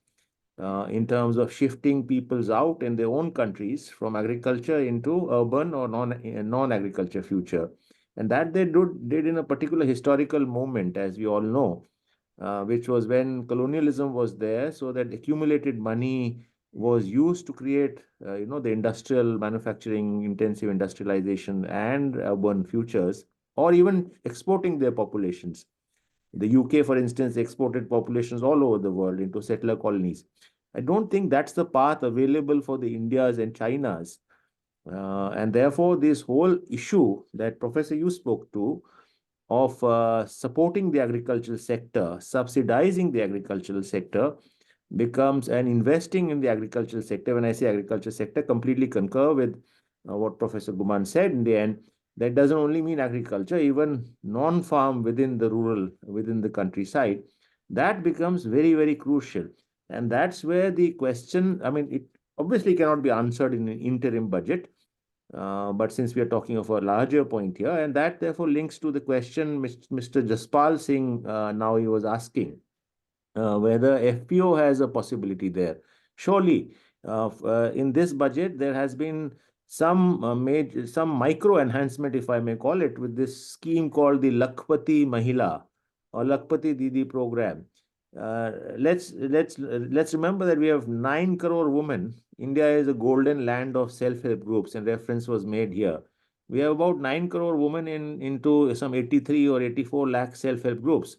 in terms of shifting peoples out in their own countries from agriculture into urban or non-agriculture future. And that they did in a particular historical moment, as we all know, which was when colonialism was there, so that accumulated money was used to create, the industrial manufacturing, intensive industrialization and urban futures, or even exporting their populations. The UK, for instance, exported populations all over the world into settler colonies. I don't think that's the path available for the Indias and Chinas. And therefore, this whole issue that, Professor, you spoke to, of supporting the agricultural sector, subsidizing the agricultural sector, becomes an investing in the agricultural sector. When I say agriculture sector, completely concur with what Professor Ghuman said in the end. That doesn't only mean agriculture, even non-farm within the rural, within the countryside. That becomes very, very crucial. And that's where the question, I mean, it obviously cannot be answered in an interim budget. But since we are talking of a larger point here, and that therefore links to the question Mr. Jaspal Singh now he was asking, whether FPO has a possibility there. Surely, in this budget, there has been made some micro enhancement, if I may call it, with this scheme called the Lakhpati Mahila or Lakhpati Didi program. Let's remember that we have 9 crore women. India is a golden land of self-help groups, and reference was made here. We have about 9 crore women into some 83 or 84 lakh self-help groups.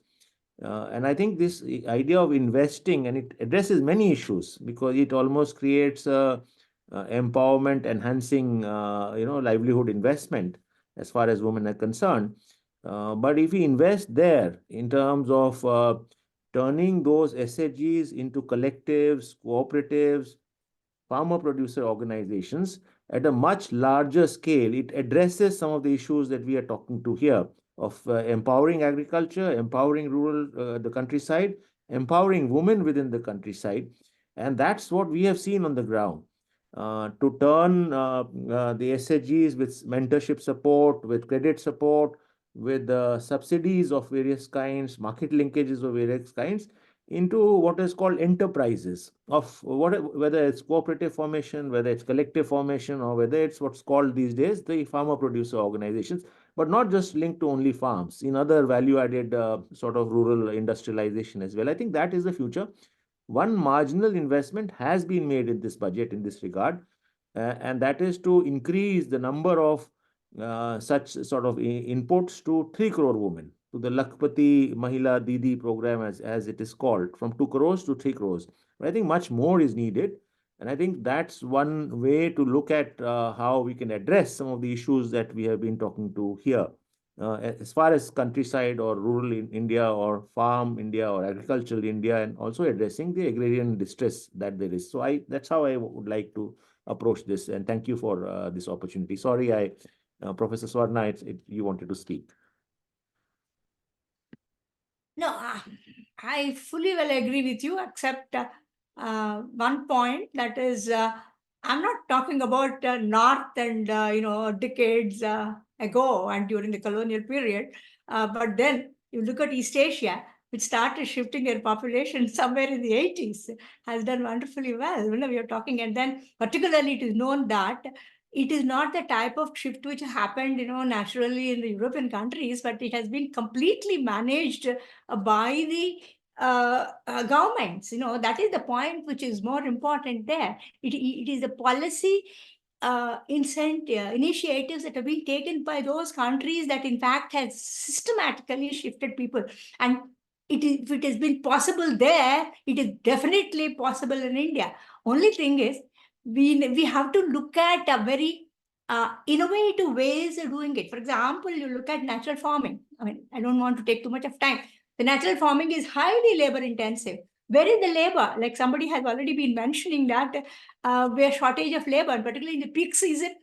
And I think this idea of investing, and it addresses many issues because it almost creates a empowerment, enhancing, livelihood investment as far as women are concerned. But if we invest there in terms of turning those SHGs into collectives, cooperatives, farmer producer organizations at a much larger scale, it addresses some of the issues that we are talking to here of empowering agriculture, empowering rural, the countryside, empowering women within the countryside. And that's what we have seen on the ground. To turn the SHGs with mentorship support, with credit support, with subsidies of various kinds, market linkages of various kinds, into what is called enterprises of whether it's cooperative formation, whether it's collective formation, or whether it's what's called these days the farmer producer organizations, but not just linked to only farms, in other value added sort of rural industrialization as well. I think that is the future. One marginal investment has been made in this budget in this regard, and that is to increase the number of such sort of inputs to 3 crore women, to the Lakhpati Mahila Didi program, as it is called, from 2 crores to 3 crores. But I think much more is needed. And I think that's one way to look at how we can address some of the issues that we have been talking to here. As far as countryside or rural in India or farm India or agricultural India, and also addressing the agrarian distress that there is. So that's how I would like to approach this. And thank you for this opportunity. Sorry, Professor Swarna, you wanted to speak. No, I fully well agree with you, except one point, that is, I'm not talking about North and, decades ago and during the colonial period. But then you look at East Asia, which started shifting their population somewhere in the 80s, has done wonderfully well. We are talking, and then particularly it is known that it is not the type of shift which happened, naturally in the European countries, but it has been completely managed by the governments. That is the point which is more important there. It is the policy initiatives that have been taken by those countries that in fact has systematically shifted people. And if it has been possible there, it is definitely possible in India. Only thing is, we have to look at a very innovative ways of doing it. For example, you look at natural farming. I don't want to take too much of time. The natural farming is highly labor intensive. Where is the labor? Like somebody has already been mentioning that we have shortage of labor, particularly in the peak season.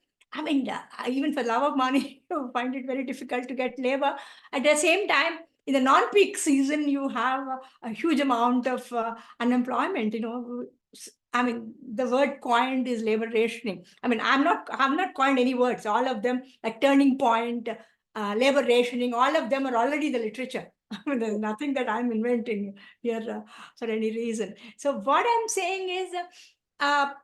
Even for love of money, you find it very difficult to get labor. At the same time, in the non-peak season, you have a huge amount of unemployment. The word coined is labor rationing. I'm not coined any words. All of them, like turning point, labor rationing, all of them are already the literature. There's nothing that I'm inventing here for any reason. So what I'm saying is,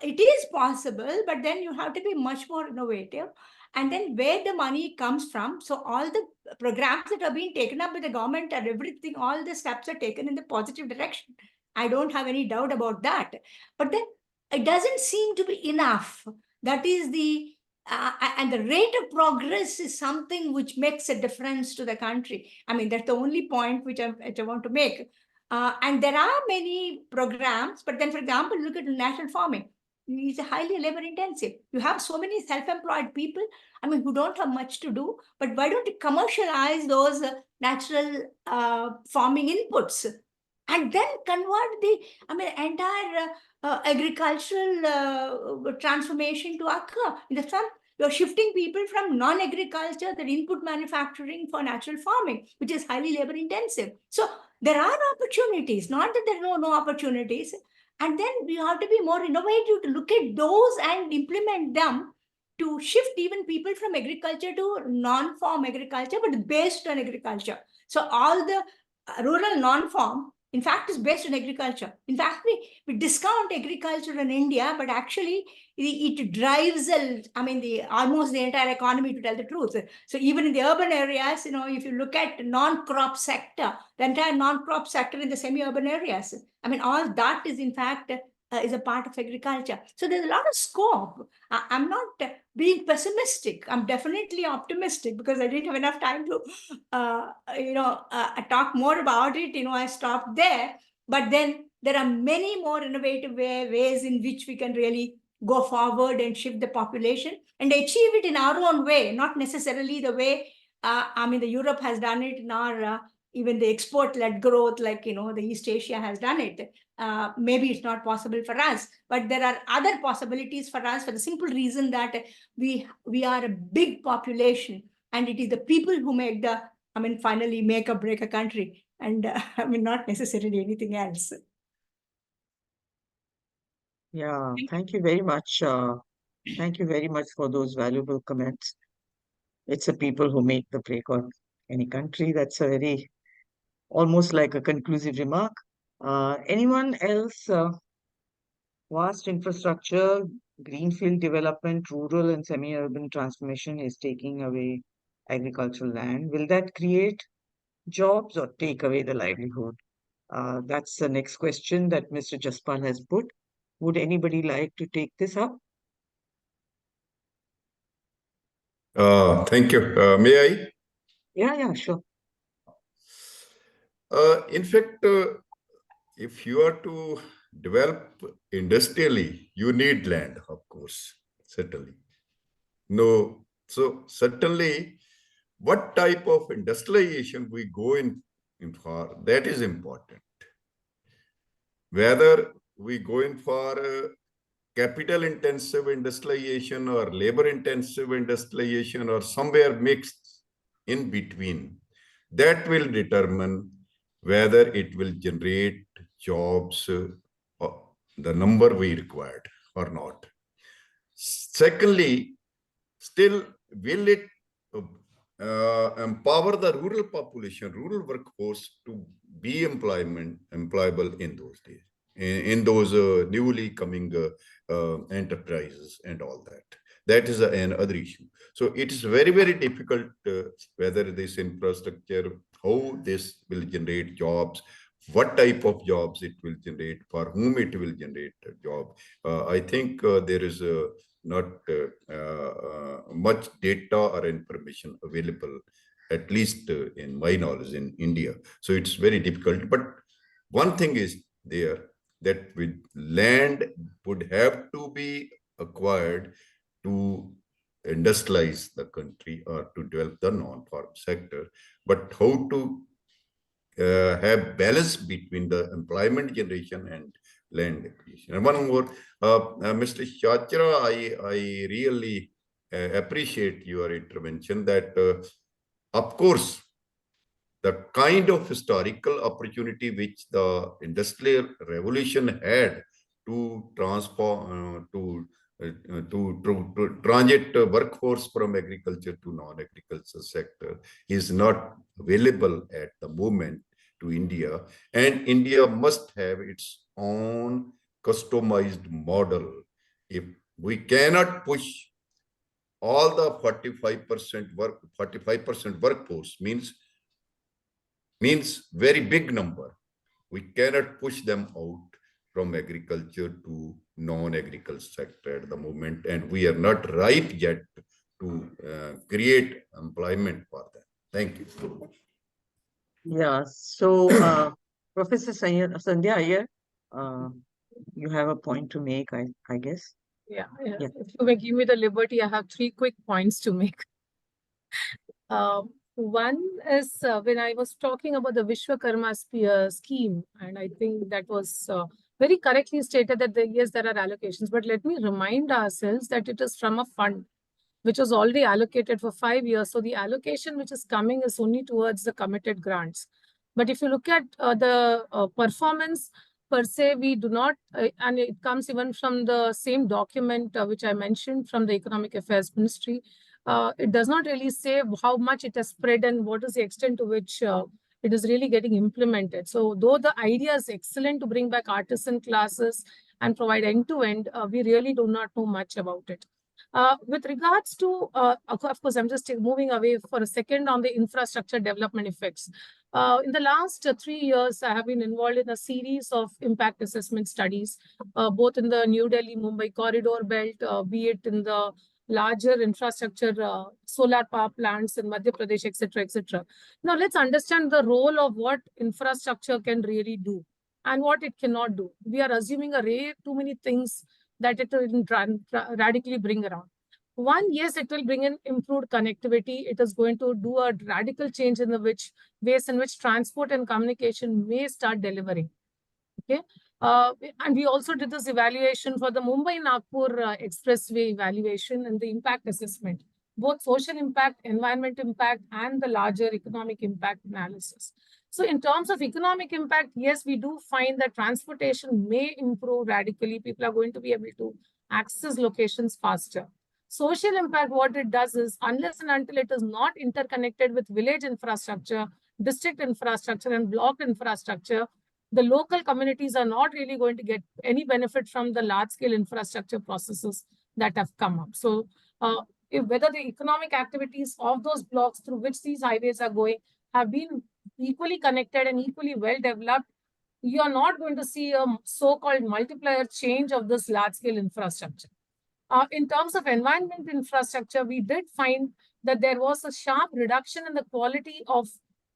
it is possible, but then you have to be much more innovative. And then where the money comes from, so all the programs that are being taken up by the government and everything, all the steps are taken in the positive direction. I don't have any doubt about that. But then it doesn't seem to be enough. That is the and the rate of progress is something which makes a difference to the country. That's the only point which I want to make. And there are many programs, but then, for example, look at national farming. It's highly labor intensive. You have so many self-employed people, who don't have much to do, but why don't you commercialize those natural farming inputs and then convert the entire agricultural transformation to occur? In the sense, you're shifting people from non-agriculture, the input manufacturing, for natural farming, which is highly labor intensive. So there are opportunities, not that there are no opportunities. And then we have to be more innovative to look at those and implement them to shift even people from agriculture to non-farm agriculture, but based on agriculture. So all the rural non-farm in fact, is based on agriculture. In fact, we discount agriculture in India, but actually it drives almost the entire economy, to tell the truth. So even in the urban areas, if you look at non-crop sector, the entire non-crop sector in the semi-urban areas, all that is in fact is a part of agriculture. So there's a lot of scope. I'm not being pessimistic. I'm definitely optimistic, because I didn't have enough time to, talk more about it. I stopped there. But then there are many more innovative ways in which we can really go forward and shift the population and achieve it in our own way, not necessarily the way, the Europe has done it, nor even the export-led growth like, the East Asia has done it. Maybe it's not possible for us, but there are other possibilities for us, for the simple reason that we are a big population, and it is the people who make finally make or break a country, and not necessarily anything else. Yeah, thank you very much. Thank you very much for those valuable comments. It's the people who make the break on any country. That's a very, almost like a conclusive remark. Anyone else? Vast infrastructure, greenfield development, rural and semi-urban transformation is taking away agricultural land. Will that create jobs or take away the livelihood? That's the next question that Mr. Jaspal has put. Would anybody like to take this up? Thank you. May I? Yeah, sure. In fact, if you are to develop industrially, you need land, of course, certainly. No, so certainly, what type of industrialization we go in for, that is important. Whether we go in for capital-intensive industrialization or labor-intensive industrialization or somewhere mixed in between, that will determine whether it will generate jobs, the number we required or not. Secondly, still, will it empower the rural population, rural workforce to be employable in those days, in those newly coming enterprises and all that. That is another issue. So it is very, very difficult whether this infrastructure, how this will generate jobs, what type of jobs it will generate, for whom it will generate a job. I think there is not much data or information available, at least in my knowledge, in India. So it's very difficult. But one thing is there, that with land would have to be acquired to industrialize the country or to develop the non-farm sector. But how to have balance between the employment generation and land acquisition. And one more, Mr. Chachra, I really appreciate your intervention that, of course, the kind of historical opportunity which the industrial revolution had to transform, to transit workforce from agriculture to non-agriculture sector is not available at the moment to India, and India must have its own customized model. If we cannot push all the 45% workforce, means very big number. We cannot push them out from agriculture to non-agriculture sector at the moment, and we are not ripe yet to create employment for them. Thank you. Yeah, so Professor Sandhya Iyer, you have a point to make, I guess. Yeah. If you may give me the liberty, I have 3 quick points to make. One is when I was talking about the Vishwakarma scheme, and I think that was very correctly stated that yes, there are allocations, but let me remind ourselves that it is from a fund which was already allocated for 5 years. So the allocation which is coming is only towards the committed grants. But if you look at the performance per se, we do not, and it comes even from the same document which I mentioned from the Economic Affairs Ministry. It does not really say how much it has spread and what is the extent to which it is really getting implemented. So though the idea is excellent to bring back artisan classes and provide end-to-end, we really do not know much about it. With regards to, of course, I'm just moving away for a second on the infrastructure development effects. In the last 3 years, I have been involved in a series of impact assessment studies, both in the New Delhi-Mumbai corridor belt, be it in the larger infrastructure, solar power plants in Madhya Pradesh, etc., etc. Now, let's understand the role of what infrastructure can really do and what it cannot do. We are assuming too many things that it will radically bring around. One, yes, it will bring in improved connectivity. It is going to do a radical change in the ways in which transport and communication may start delivering. Okay. And we also did this evaluation for the Mumbai-Nagpur expressway evaluation and the impact assessment, both social impact, environment impact, and the larger economic impact analysis. So in terms of economic impact, yes, we do find that transportation may improve radically. People are going to be able to access locations faster. Social impact, what it does is, unless and until it is not interconnected with village infrastructure, district infrastructure, and block infrastructure, the local communities are not really going to get any benefit from the large-scale infrastructure processes that have come up. So whether the economic activities of those blocks through which these highways are going have been equally connected and equally well developed, you are not going to see a so-called multiplier change of this large-scale infrastructure. In terms of environment infrastructure, we did find that there was a sharp reduction in the quality of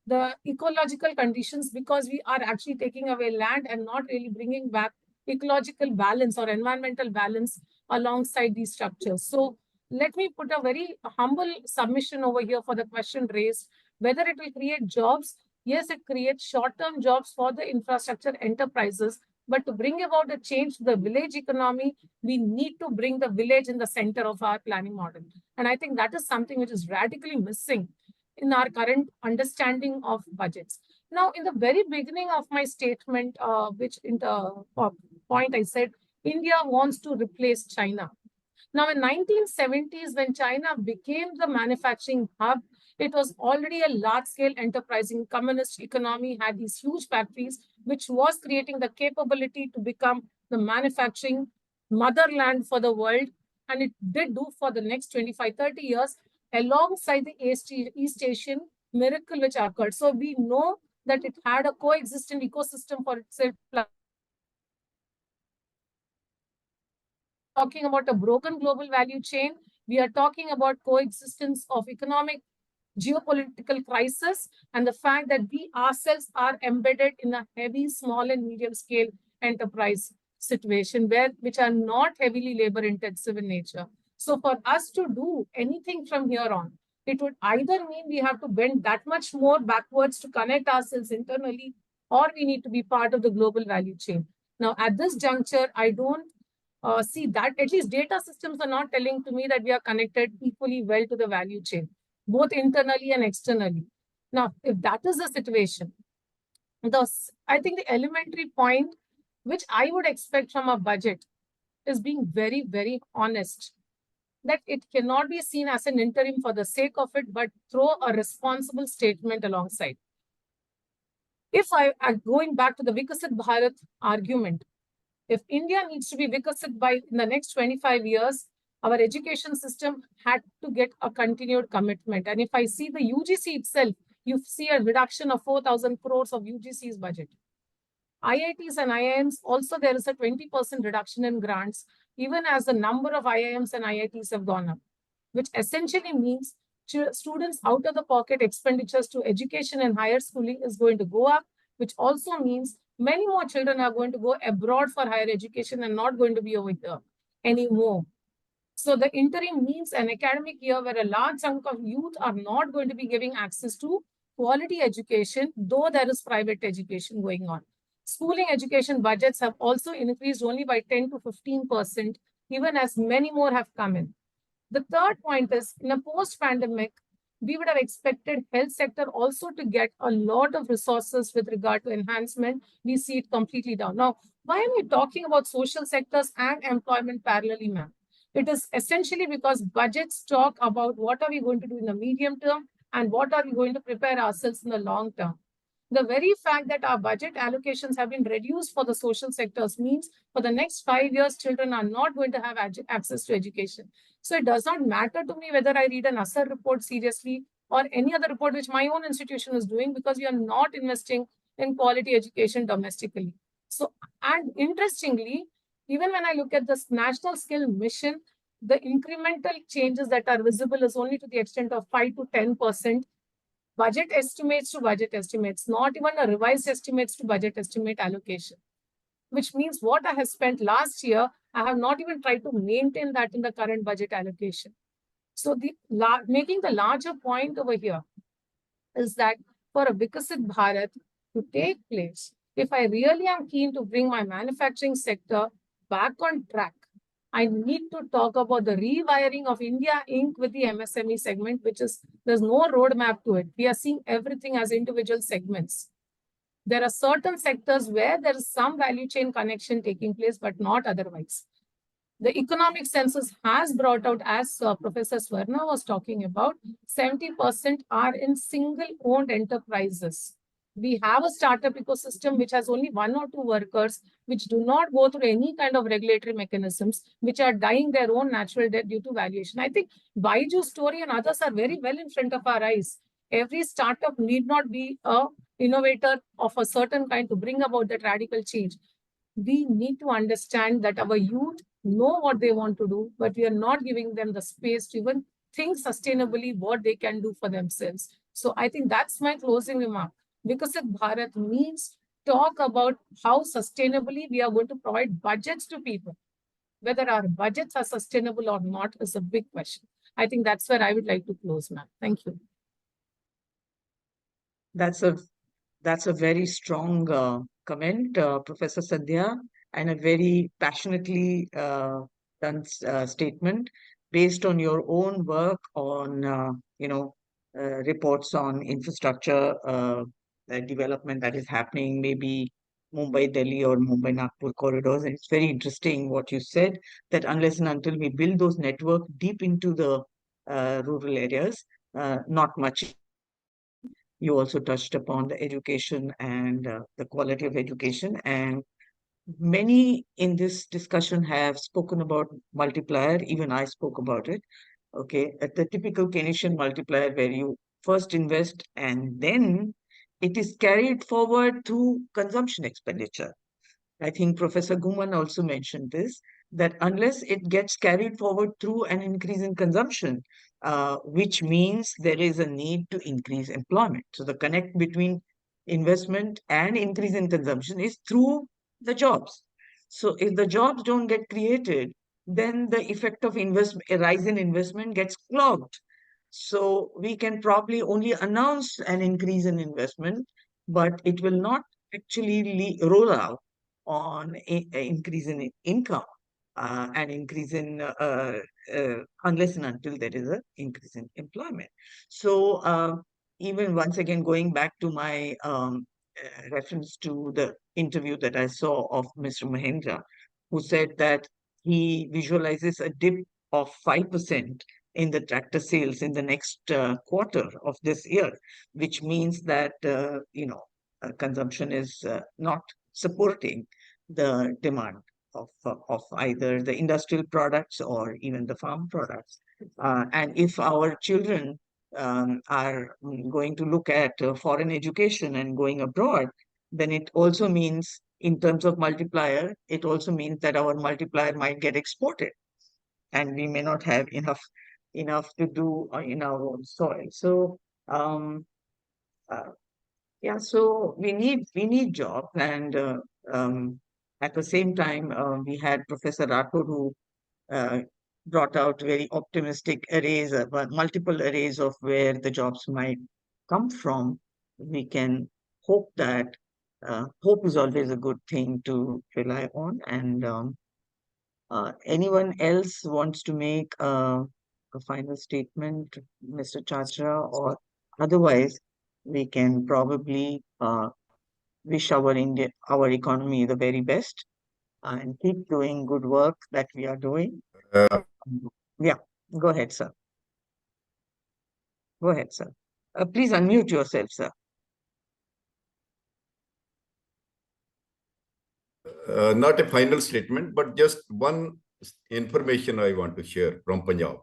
the ecological conditions because we are actually taking away land and not really bringing back ecological balance or environmental balance alongside these structures. So let me put a very humble submission over here for the question raised, whether it will create jobs. Yes, it creates short-term jobs for the infrastructure enterprises, but to bring about a change to the village economy, we need to bring the village in the center of our planning model. And I think that is something which is radically missing in our current understanding of budgets. Now, in the very beginning of my statement, which in the point I said, India wants to replace China. Now, in 1970s, when China became the manufacturing hub, it was already a large-scale enterprising communist economy, had these huge factories, which was creating the capability to become the manufacturing motherland for the world. And it did do for the next 25, 30 years, alongside the East Asian miracle which occurred. So we know that it had a coexistent ecosystem for itself. Talking about a broken global value chain, we are talking about coexistence of economic, geopolitical crisis, and the fact that we ourselves are embedded in a heavy, small and medium scale enterprise situation which are not heavily labor intensive in nature. So for us to do anything from here on, it would either mean we have to bend that much more backwards to connect ourselves internally, or we need to be part of the global value chain. Now, at this juncture, I don't see that. At least data systems are not telling to me that we are connected equally well to the value chain, both internally and externally. Now, if that is the situation, I think the elementary point which I would expect from a budget is being very, very honest, that it cannot be seen as an interim for the sake of it, but throw a responsible statement alongside. If going back to the Vikasit Bharat argument, if India needs to be Vikasit by in the next 25 years, our education system had to get a continued commitment. And if I see the UGC itself, you see a reduction of 4,000 crores of UGC's budget. IITs and IIMs, also there is a 20% reduction in grants, even as the number of IIMs and IITs have gone up, which essentially means students out of the pocket expenditures to education and higher schooling is going to go up, which also means many more children are going to go abroad for higher education and not going to be over here anymore. So the interim means an academic year where a large chunk of youth are not going to be giving access to quality education, though there is private education going on. Schooling education budgets have also increased only by 10 to 15%, even as many more have come in. The third point is, in a post-pandemic, we would have expected health sector also to get a lot of resources with regard to enhancement. We see it completely down. Now, why am I talking about social sectors and employment parallelly, ma'am? It is essentially because budgets talk about what are we going to do in the medium term and what are we going to prepare ourselves in the long term. The very fact that our budget allocations have been reduced for the social sectors means for the next 5 years, children are not going to have access to education. So it does not matter to me whether I read an ASAR report seriously or any other report which my own institution is doing, because we are not investing in quality education domestically. So, and interestingly, even when I look at this national skill mission, the incremental changes that are visible is only to the extent of 5 to 10%. Budget estimates to budget estimates, not even a revised estimates to budget estimate allocation, which means what I have spent last year, I have not even tried to maintain that in the current budget allocation. So making the larger point over here is that for a Vikasit Bharat to take place, if I really am keen to bring my manufacturing sector back on track, I need to talk about the rewiring of India Inc. with the MSME segment, which is, there's no roadmap to it. We are seeing everything as individual segments. There are certain sectors where there is some value chain connection taking place, but not otherwise. The economic census has brought out, as Professor Swarna was talking about, 70% are in single-owned enterprises. We have a startup ecosystem which has only 1 or 2 workers, which do not go through any kind of regulatory mechanisms, which are dying their own natural death due to valuation. I think Baiju's story and others are very well in front of our eyes. Every startup need not be a innovator of a certain kind to bring about that radical change. We need to understand that our youth know what they want to do, but we are not giving them the space to even think sustainably what they can do for themselves. So I think that's my closing remark. Vikasit Bharat means talk about how sustainably we are going to provide budgets to people. Whether our budgets are sustainable or not is a big question. I think that's where I would like to close, ma'am. Thank you. That's a very strong comment, Professor Sandhya, and a very passionately done statement based on your own work on, reports on infrastructure development that is happening, maybe Mumbai, Delhi, or Mumbai, Nagpur corridors. And it's very interesting what you said, that unless and until we build those networks deep into the rural areas, not much. You also touched upon the education and the quality of education. And many in this discussion have spoken about multiplier. Even I spoke about it. Okay, at the typical Keynesian multiplier where you first invest and then it is carried forward through consumption expenditure. I think Professor Ghuman also mentioned this, that unless it gets carried forward through an increase in consumption, which means there is a need to increase employment. So the connect between investment and increase in consumption is through the jobs. So if the jobs don't get created, then the effect of investment, a rise in investment gets clogged. So we can probably only announce an increase in investment, but it will not actually roll out on increase in income and increase in unless and until there is an increase in employment. So even once again, going back to my reference to the interview that I saw of Mr. Mahendra, who said that he visualizes a dip of 5% in the tractor sales in the next quarter of this year, which means that, consumption is not supporting the demand of either the industrial products or even the farm products. And if our children are going to look at foreign education and going abroad, then it also means, in terms of multiplier, it also means that our multiplier might get exported, and we may not have enough to do in our own soil. So yeah, so we need jobs, and at the same time, we had Professor Rathore who brought out very optimistic arrays, multiple arrays of where the jobs might come from. We can hope that hope is always a good thing to rely on. And anyone else wants to make a final statement, Mr. Chachra, or otherwise, we can probably wish our economy the very best and keep doing good work that we are doing. Yeah, go ahead, sir. Go ahead, sir. Please unmute yourself, sir. not a final statement, but just one information I want to share from Punjab.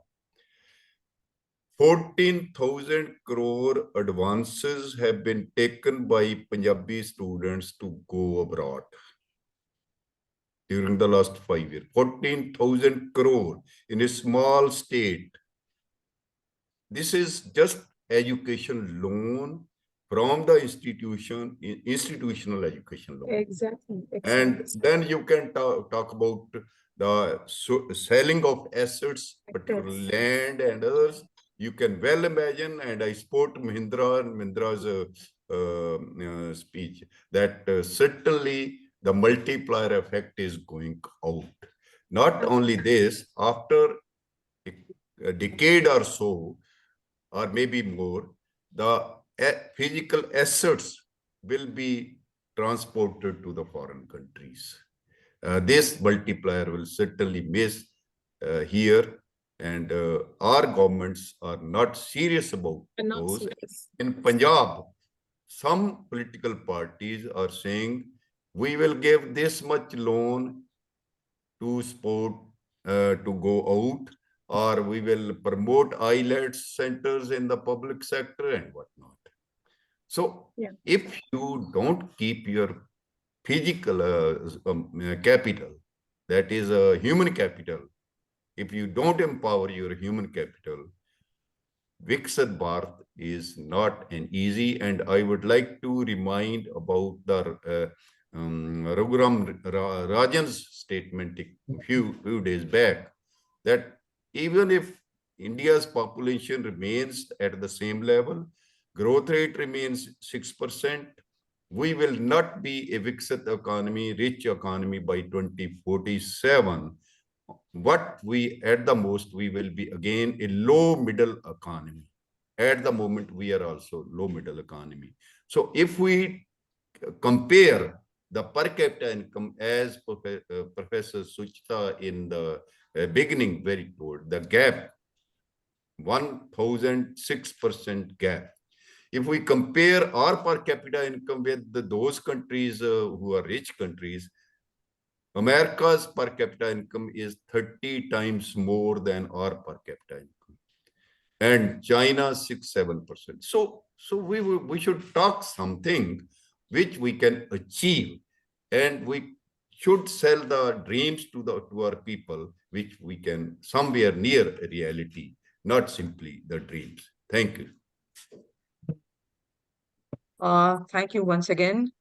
14,000 crore advances have been taken by Punjabi students to go abroad during the last 5 years. 14,000 crore in a small state. This is just education loan from the institutional education loan. Exactly. And then you can talk about the selling of assets, particularly land and others. You can well imagine, and I spoke to Mahindra's speech, that certainly the multiplier effect is going out. Not only this, after a decade or so, or maybe more, the physical assets will be transported to the foreign countries. This multiplier will certainly miss here, and our governments are not serious about those. In Punjab, some political parties are saying, we will give this much loan to sport to go out, or we will promote IELTS centers in the public sector and whatnot. So if you don't keep your physical capital, that is human capital, if you don't empower your human capital, Viksit Bharat is not an easy. And I would like to remind about the Raghuram Rajan's statement a few days back, that even if India's population remains at the same level, growth rate remains 6%, we will not be a Viksit economy, rich economy by 2047. What we, at the most, we will be again a low middle economy. At the moment, we are also low middle economy. So if we compare the per capita income, as Professor Suchita in the beginning very told, the gap, 1,006% gap. If we compare our per capita income with those countries who are rich countries, America's per capita income is 30 times more than our per capita income, and China 6-7%. So we should talk something which we can achieve, and we should sell the dreams to our people, which we can somewhere near reality, not simply the dreams. Thank you. Thank you once again.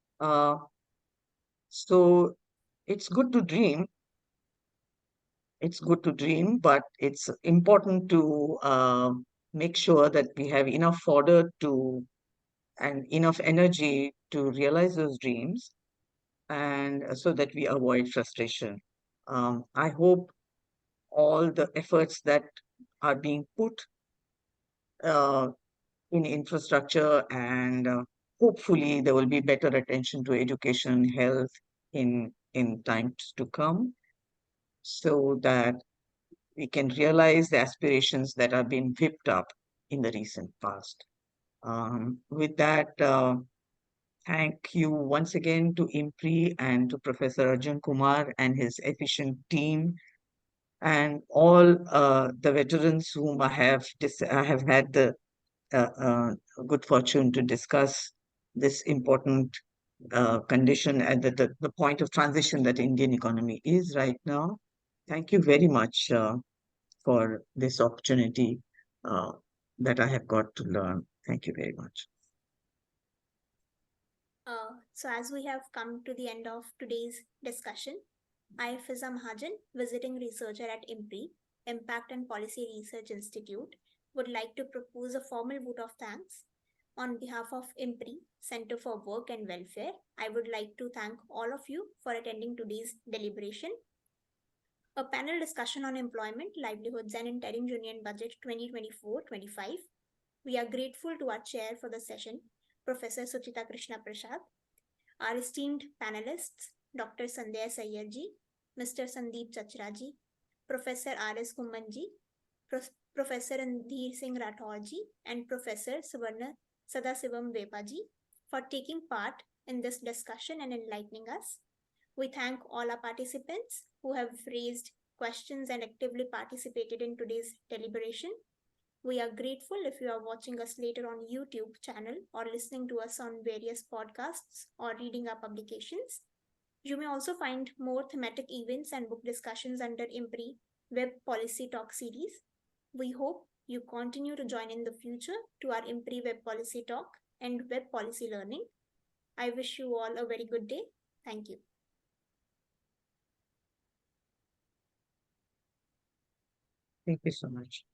So it's good to dream. It's good to dream, but it's important to make sure that we have enough fodder to and enough energy to realize those dreams, and so that we avoid frustration. I hope all the efforts that are being put in infrastructure, and hopefully there will be better attention to education and health in times to come, so that we can realize the aspirations that have been whipped up in the recent past. With that, thank you once again to IMPRI and to Professor Arjun Kumar and his efficient team, and all the veterans whom I have had the good fortune to discuss this important condition at the point of transition that Indian economy is right now. Thank you very much for this opportunity that I have got to learn. Thank you very much. So as we have come to the end of today's discussion, I, Fiza Mahajan, visiting researcher at IMPRI, Impact and Policy Research Institute, would like to propose a formal vote of thanks. On behalf of IMPRI, Center for Work and Welfare, I would like to thank all of you for attending today's deliberation. A panel discussion on employment, livelihoods and interim union budget 2024-25. We are grateful to our chair for the session, Professor Suchita Krishnaprasad, our esteemed panelists, Dr. Sandhya Ji, Mr. Sandeep Chachra ji, Professor R S Ghuman ji, Professor Randhir Singh Rathore ji, and Professor Swarna Sadasivam Vepa ji for taking part in this discussion and enlightening us. We thank all our participants who have raised questions and actively participated in today's deliberation. We are grateful if you are watching us later on YouTube channel or listening to us on various podcasts or reading our publications. You may also find more thematic events and book discussions under IMPRI Web Policy Talk series. We hope you continue to join in the future to our IMPRI Web Policy Talk and Web Policy Learning. I wish you all a very good day. Thank you. Thank you so much.